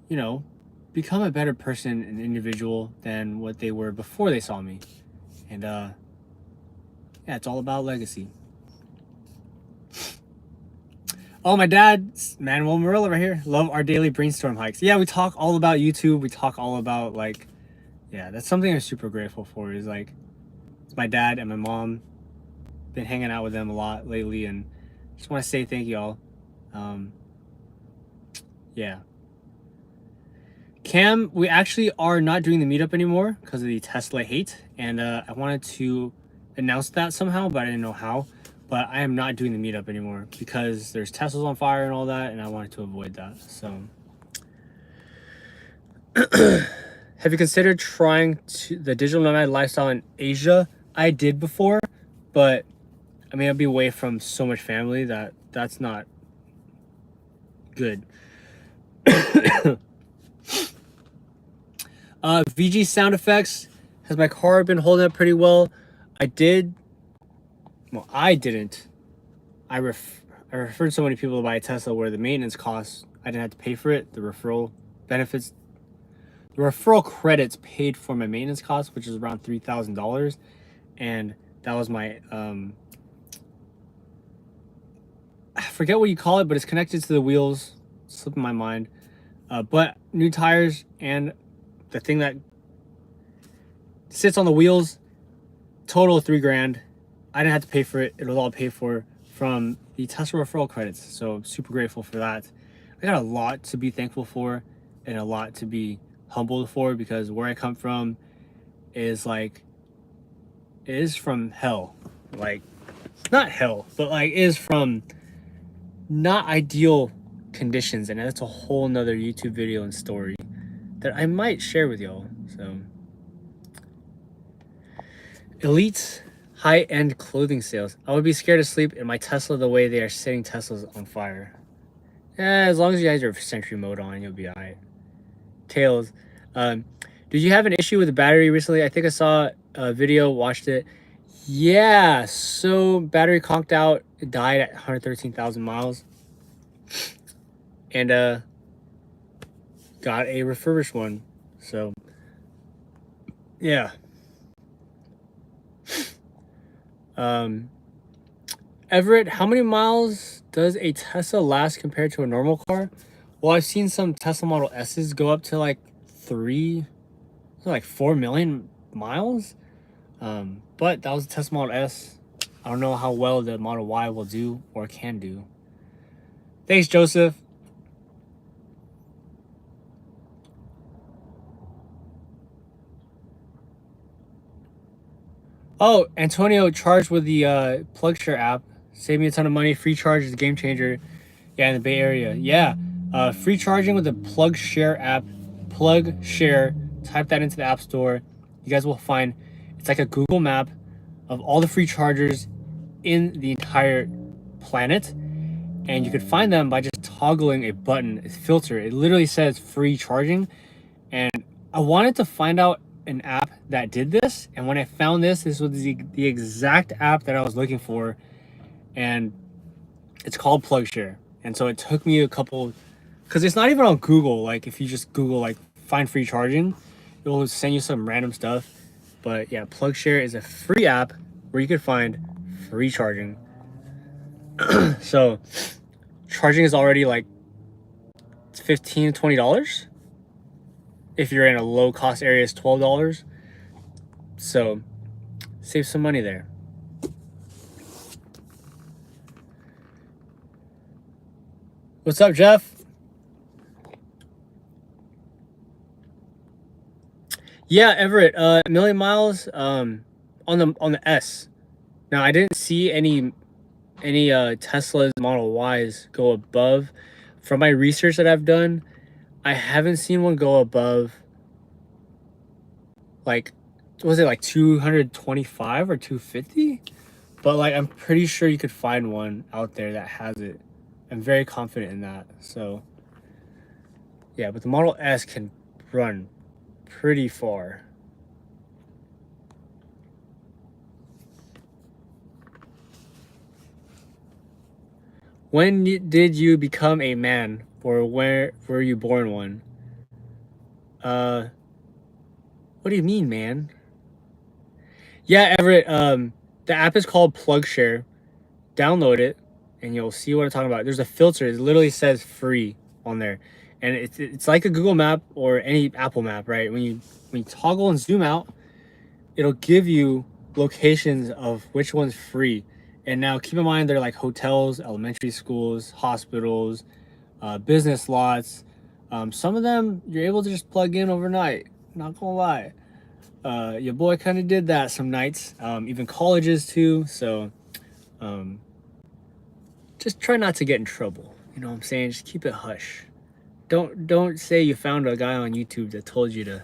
you know, become a better person, an individual than what they were before they saw me. And yeah, it's all about legacy. Oh, my dad, Manuel Marilla right here. Love our daily brainstorm hikes. Yeah, we talk all about YouTube. We talk all about, like, yeah, that's something I'm super grateful for, is like, it's my dad and my mom. Been hanging out with them a lot lately, and just want to say thank you all. Yeah. Cam, we actually are not doing the meetup anymore because of the Tesla hate, and I wanted to announce that somehow, but I didn't know how. But I am not doing the meetup anymore because there's Teslas on fire and all that, and I wanted to avoid that. So, have you considered trying the digital nomad lifestyle in Asia? I did before, but I mean, I'd be away from so much family that's not good. VG sound effects. Has my car been holding up pretty well? I didn't. I referred so many people to buy a Tesla where the maintenance costs, I didn't have to pay for it. The referral benefits, the referral credits paid for my maintenance costs, which is around $3,000. And that was my, I forget what you call it, but it's connected to the wheels. Slipping my mind. But new tires and the thing that sits on the wheels, total of $3,000. I didn't have to pay for it. It was all paid for from the Tesla referral credits. So I'm super grateful for that. I got a lot to be thankful for and a lot to be humbled for, because where I come from is like, it is from hell. Like, not hell, but like, is from not ideal conditions. And that's a whole nother YouTube video and story that I might share with y'all. So, elite high-end clothing sales. I would be scared to sleep in my Tesla the way they are setting Teslas on fire. As long as you guys are Sentry mode on, you'll be alright. Tails. Did you have an issue with the battery recently? I think I saw a video, watched it. Yeah, so battery conked out. It died at 113,000 miles. And got a refurbished one. So, yeah. Everett, how many miles does a Tesla last compared to a normal car? Well, I've seen some Tesla Model S's go up to like 4 million miles. But that was a Tesla Model S. I don't know how well the Model Y will do or can do. Thanks, Joseph. Oh, Antonio, charged with the PlugShare app. Saved me a ton of money. Free charge is a game changer. Yeah, in the Bay Area. Yeah. Free charging with the PlugShare app. PlugShare type that into the App Store. You guys will find it's like a Google map of all the free chargers in the entire planet, and you could find them by just toggling a button, a filter. It literally says free charging, and I wanted to find out an app that did this, and when I found this was the exact app that I was looking for, and it's called PlugShare. And so it took me a couple, because it's not even on Google. Like if you just Google like find free charging, it will send you some random stuff. But yeah, PlugShare is a free app where you could find free charging. So charging is already like $15 to $20. If you're in a low cost area, it's $12. So save some money there. What's up, Jeff? Yeah, Everett, a million miles on the S. Now I didn't see any Tesla's Model Ys go above. From my research that I've done, I haven't seen one go above like, was it like 225 or 250? But like I'm pretty sure you could find one out there that has it. I'm very confident in that. So yeah, but the Model S can run pretty far. When did you become a man, or where were you born one? What do you mean, man? Yeah, Everett, the app is called PlugShare. Download it and you'll see what I'm talking about. There's a filter. It literally says free on there. And it's like a Google map or any Apple map, right? When you toggle and zoom out, it'll give you locations of which one's free. And now keep in mind, they're like hotels, elementary schools, hospitals, business lots. Some of them you're able to just plug in overnight. Not gonna lie. Your boy kind of did that some nights, even colleges too. So just try not to get in trouble. You know what I'm saying? Just keep it hush. Don't say you found a guy on YouTube that told you to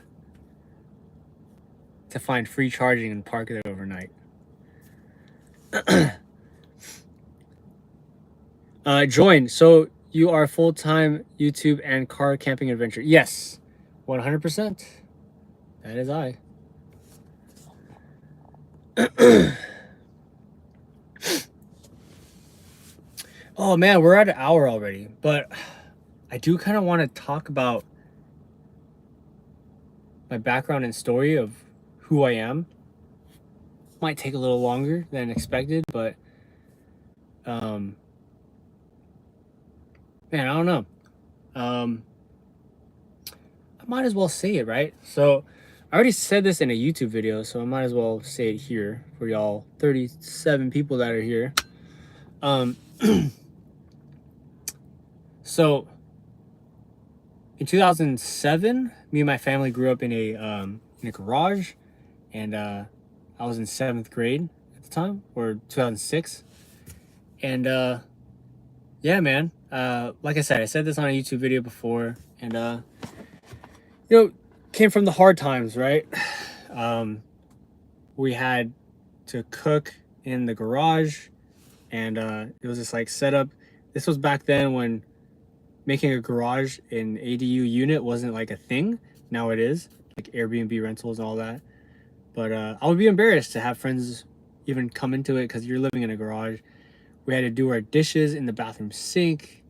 find free charging and park it overnight. Join. So you are full-time YouTube and car camping adventure. Yes, 100%. That is I. Oh man, we're at an hour already, but I do kind of want to talk about my background and story of who I am. Might take a little longer than expected, but man, I don't know. I might as well say it, right? So I already said this in a YouTube video, so I might as well say it here for y'all 37 people that are here. So in 2007, me and my family grew up in a garage, and I was in 7th grade at the time, or 2006. And yeah, man, like I said this on a YouTube video before, and you know, came from the hard times, right? We had to cook in the garage, and it was just like setup. This was back then when making a garage in ADU unit wasn't like a thing. Now it is, like Airbnb rentals and all that. But I would be embarrassed to have friends even come into it because you're living in a garage. We had to do our dishes in the bathroom sink.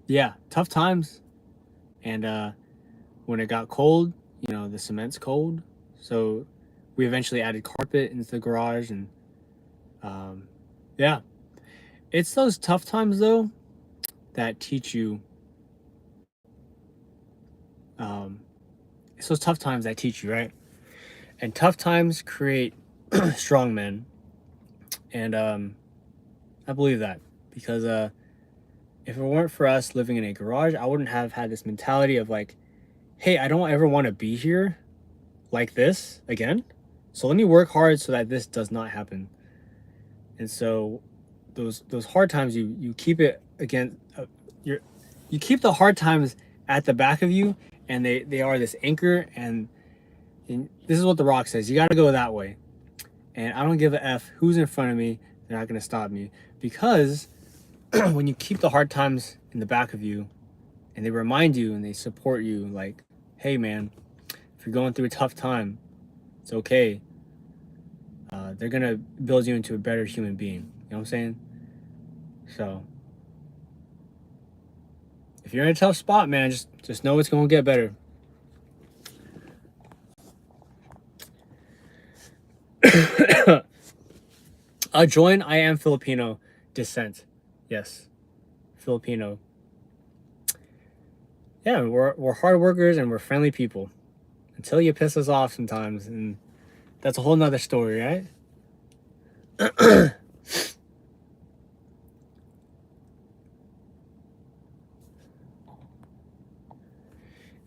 Yeah, tough times. And when it got cold, you know, the cement's cold. So we eventually added carpet into the garage, and yeah. It's those tough times though that teach you. It's those tough times that teach you, right? And tough times create strong men, and I believe that because if it weren't for us living in a garage, I wouldn't have had this mentality of like, hey, I don't ever want to be here like this again. So let me work hard so that this does not happen. And so those hard times, you keep it again. You keep the hard times at the back of you, and they are this anchor, and this is what the rock says: you got to go that way. And I don't give a F who's in front of me. They're not going to stop me, because when you keep the hard times in the back of you, and they remind you and they support you, like, hey man, if you're going through a tough time, it's okay. They're going to build you into a better human being. You know what I'm saying? So if you're in a tough spot, man, just know it's going to get better. Join I am Filipino descent. Yes, Filipino. Yeah, we're hard workers and we're friendly people. Until you piss us off sometimes, and that's a whole nother story, right?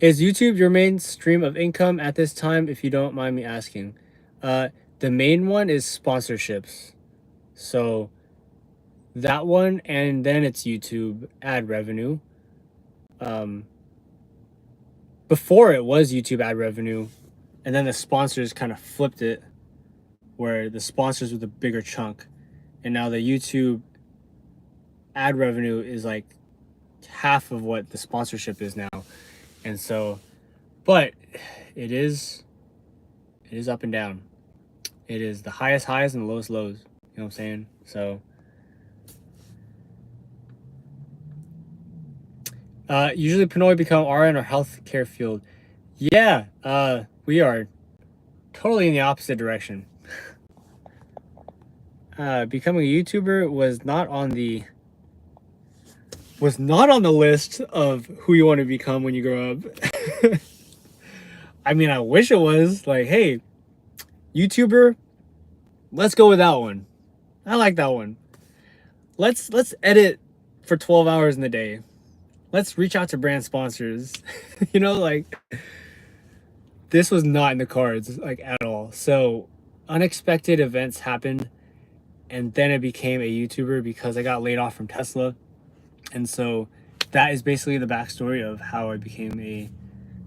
Is YouTube your main stream of income at this time, if you don't mind me asking? The main one is sponsorships. So that one, and then it's YouTube ad revenue. Before it was YouTube ad revenue, and then the sponsors kind of flipped it, where the sponsors were the bigger chunk, and now the YouTube ad revenue is like half of what the sponsorship is now. And so, but it is up and down. It is the highest highs and the lowest lows. You know what I'm saying? So usually Pinoy become RN or healthcare field. Yeah, we are totally in the opposite direction. Becoming a YouTuber was not on the list of who you want to become when you grow up. I mean, I wish it was. Like, hey, YouTuber, let's go with that one. I like that one. Let's edit for 12 hours in the day. Let's reach out to brand sponsors. You know, like, this was not in the cards, like, at all. So unexpected events happened, and then it became a YouTuber because I got laid off from Tesla. And so that is basically the backstory of how I became a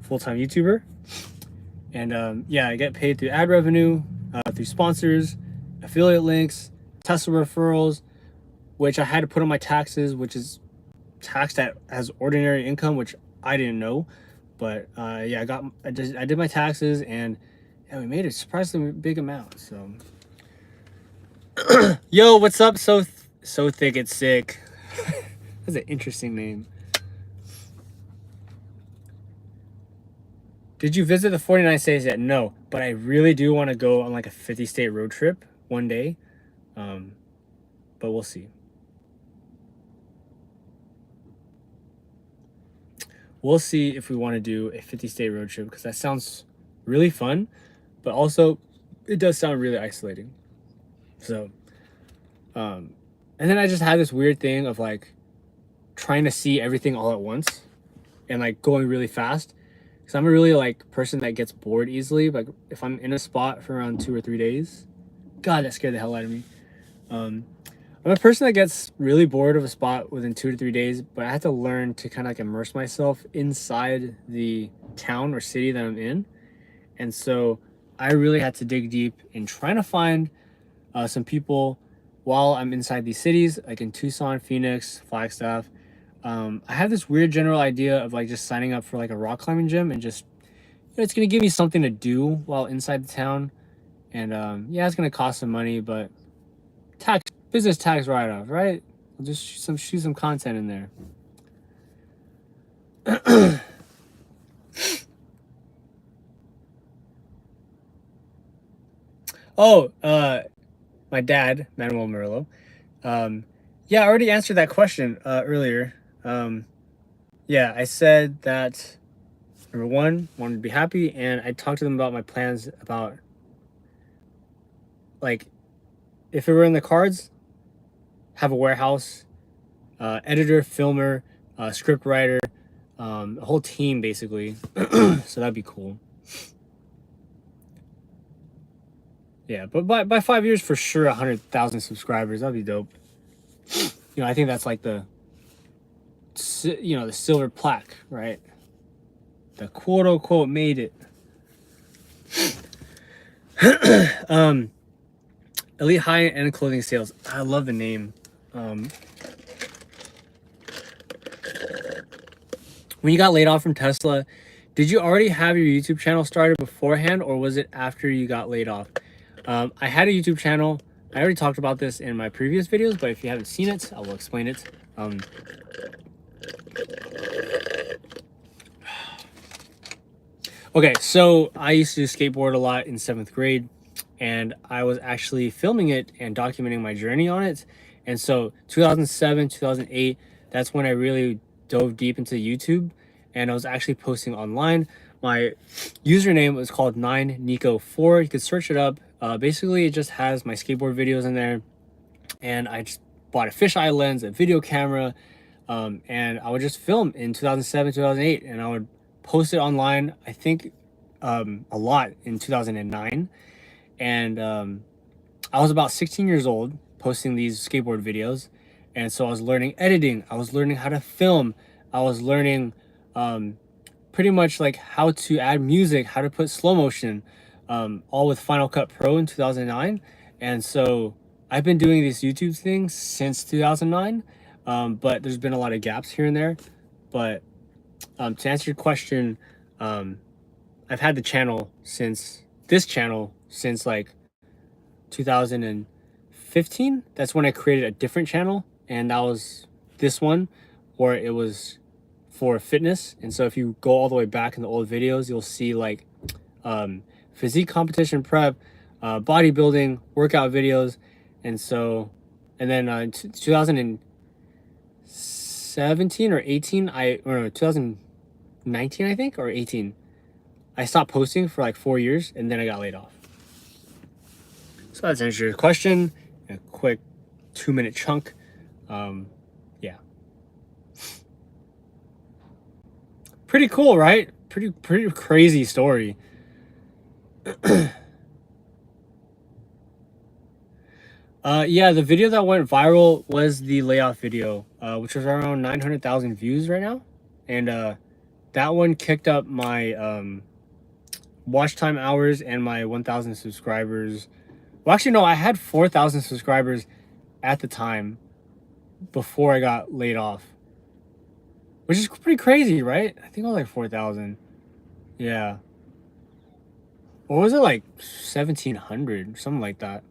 full-time YouTuber. And yeah, I get paid through ad revenue, through sponsors, affiliate links, Tesla referrals, which I had to put on my taxes, which is taxed as ordinary income, which I didn't know. But yeah, I did my taxes, and yeah, we made a surprisingly big amount. So yo, what's up? So thick it's sick. That's an interesting name. Did you visit the 49 states yet? No, but I really do want to go on like a 50-state road trip one day. But we'll see. We'll see if we want to do a 50-state road trip, because that sounds really fun, but also it does sound really isolating. So, and then I just had this weird thing of like trying to see everything all at once and like going really fast. Because I'm a really like person that gets bored easily. Like if I'm in a spot for around 2 or 3 days, God, that scared the hell out of me. I'm a person that gets really bored of a spot within 2 to 3 days, but I have to learn to kind of like immerse myself inside the town or city that I'm in. And so I really had to dig deep in trying to find some people while I'm inside these cities, like in Tucson, Phoenix, Flagstaff. I have this weird general idea of like just signing up for like a rock climbing gym, and just, you know, it's going to give me something to do while inside the town. And yeah, it's going to cost some money, but business tax write-off, right? I'll just shoot some content in there. Oh, my dad, Manuel Murillo. Yeah, I already answered that question earlier. Yeah, I said that, number one, wanted to be happy, and I talked to them about my plans about, like, if it were in the cards, have a warehouse, editor, filmer, script writer, a whole team, basically. So that'd be cool. Yeah, but by 5 years, for sure, 100,000 subscribers. That'd be dope. You know, I think that's like the silver plaque, right? the quote-unquote made it. Elite high-end clothing sales. I love the name. When you got laid off from Tesla, did you already have your YouTube channel started beforehand, or was it after you got laid off? I had a YouTube channel. I already talked about this in my previous videos, but if you haven't seen it, I will explain it. Okay, so I used to skateboard a lot in 7th grade, and I was actually filming it and documenting my journey on it. And so 2007, 2008, that's when I really dove deep into YouTube, and I was actually posting online. My username was called 9Nico4. You could search it up. Basically, it just has my skateboard videos in there, and I just bought a fisheye lens, a video camera, and I would just film in 2007, 2008, and I would post it online, I think a lot in 2009. And I was about 16 years old posting these skateboard videos, and so I was learning editing, I was learning how to film, I was learning pretty much like how to add music, how to put slow motion, all with Final Cut Pro in 2009. And so I've been doing these YouTube things since 2009, but there's been a lot of gaps here and there. But to answer your question, I've had the channel since like 2015. That's when I created a different channel, and that was this one, or it was for fitness. And so if you go all the way back in the old videos, you'll see like physique competition prep, bodybuilding, workout videos. And so, and then 2017 or 18, or 2019, I think, or 18, I stopped posting for like 4 years, and then I got laid off. So that's answered your question. A quick 2-minute chunk. Yeah. Pretty cool, right? Pretty crazy story. Yeah, the video that went viral was the layoff video, which was around 900,000 views right now. And that one kicked up my watch time hours and my 1,000 subscribers. Well, actually, no, I had 4,000 subscribers at the time before I got laid off, which is pretty crazy, right? I think it was like 4,000. Yeah. Or was it like 1,700? Something like that.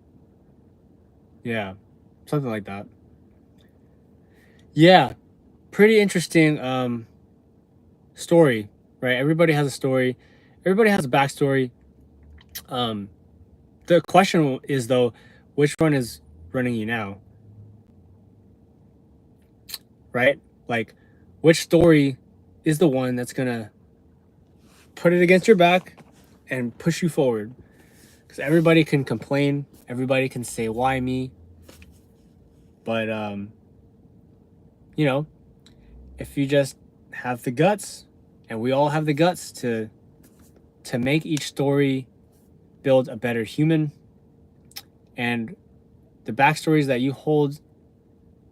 Yeah, something like that. Yeah, pretty interesting story, right? Everybody has a story. Everybody has a backstory. The question is, though, which one is running you now? Right? Like, which story is the one that's gonna put it against your back and push you forward? Because everybody can complain, everybody can say, why me? But you know, if you just have the guts, and we all have the guts to make each story build a better human, and the backstories that you hold,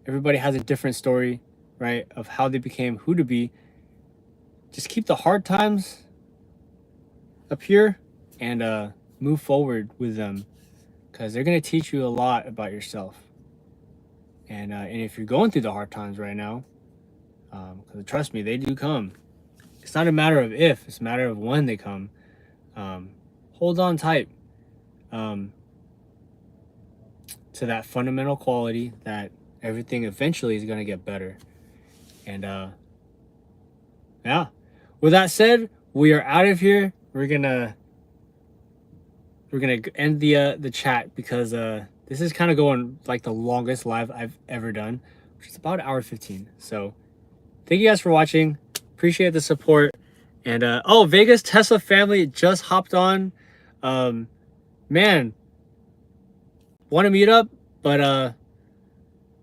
everybody has a different story, right, of how they became who to be. Just keep the hard times up here and move forward with them, because they're going to teach you a lot about yourself. And if you're going through the hard times right now, because trust me, they do come. It's not a matter of if, it's a matter of when they come. Hold on tight to that fundamental quality that everything eventually is going to get better. And yeah, with that said, we are out of here. We're gonna end the chat, because this is kind of going like the longest live I've ever done, which is about 1:15. So thank you guys for watching. Appreciate the support. And oh, Vegas Tesla family just hopped on. Man, want to meet up, but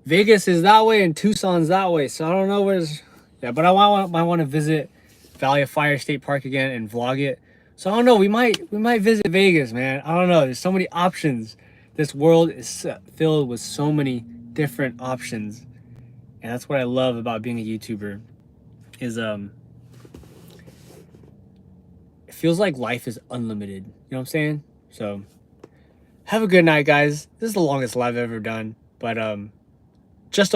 Vegas is that way and Tucson's that way, so I don't know where's. Yeah, but I want to visit Valley of Fire State Park again and vlog it. So I don't know, we might visit Vegas, man. I don't know, there's so many options. This world is filled with so many different options, and that's what I love about being a YouTuber. Is it feels like life is unlimited. You know what I'm saying? So have a good night, guys. This is the longest live I've ever done, but just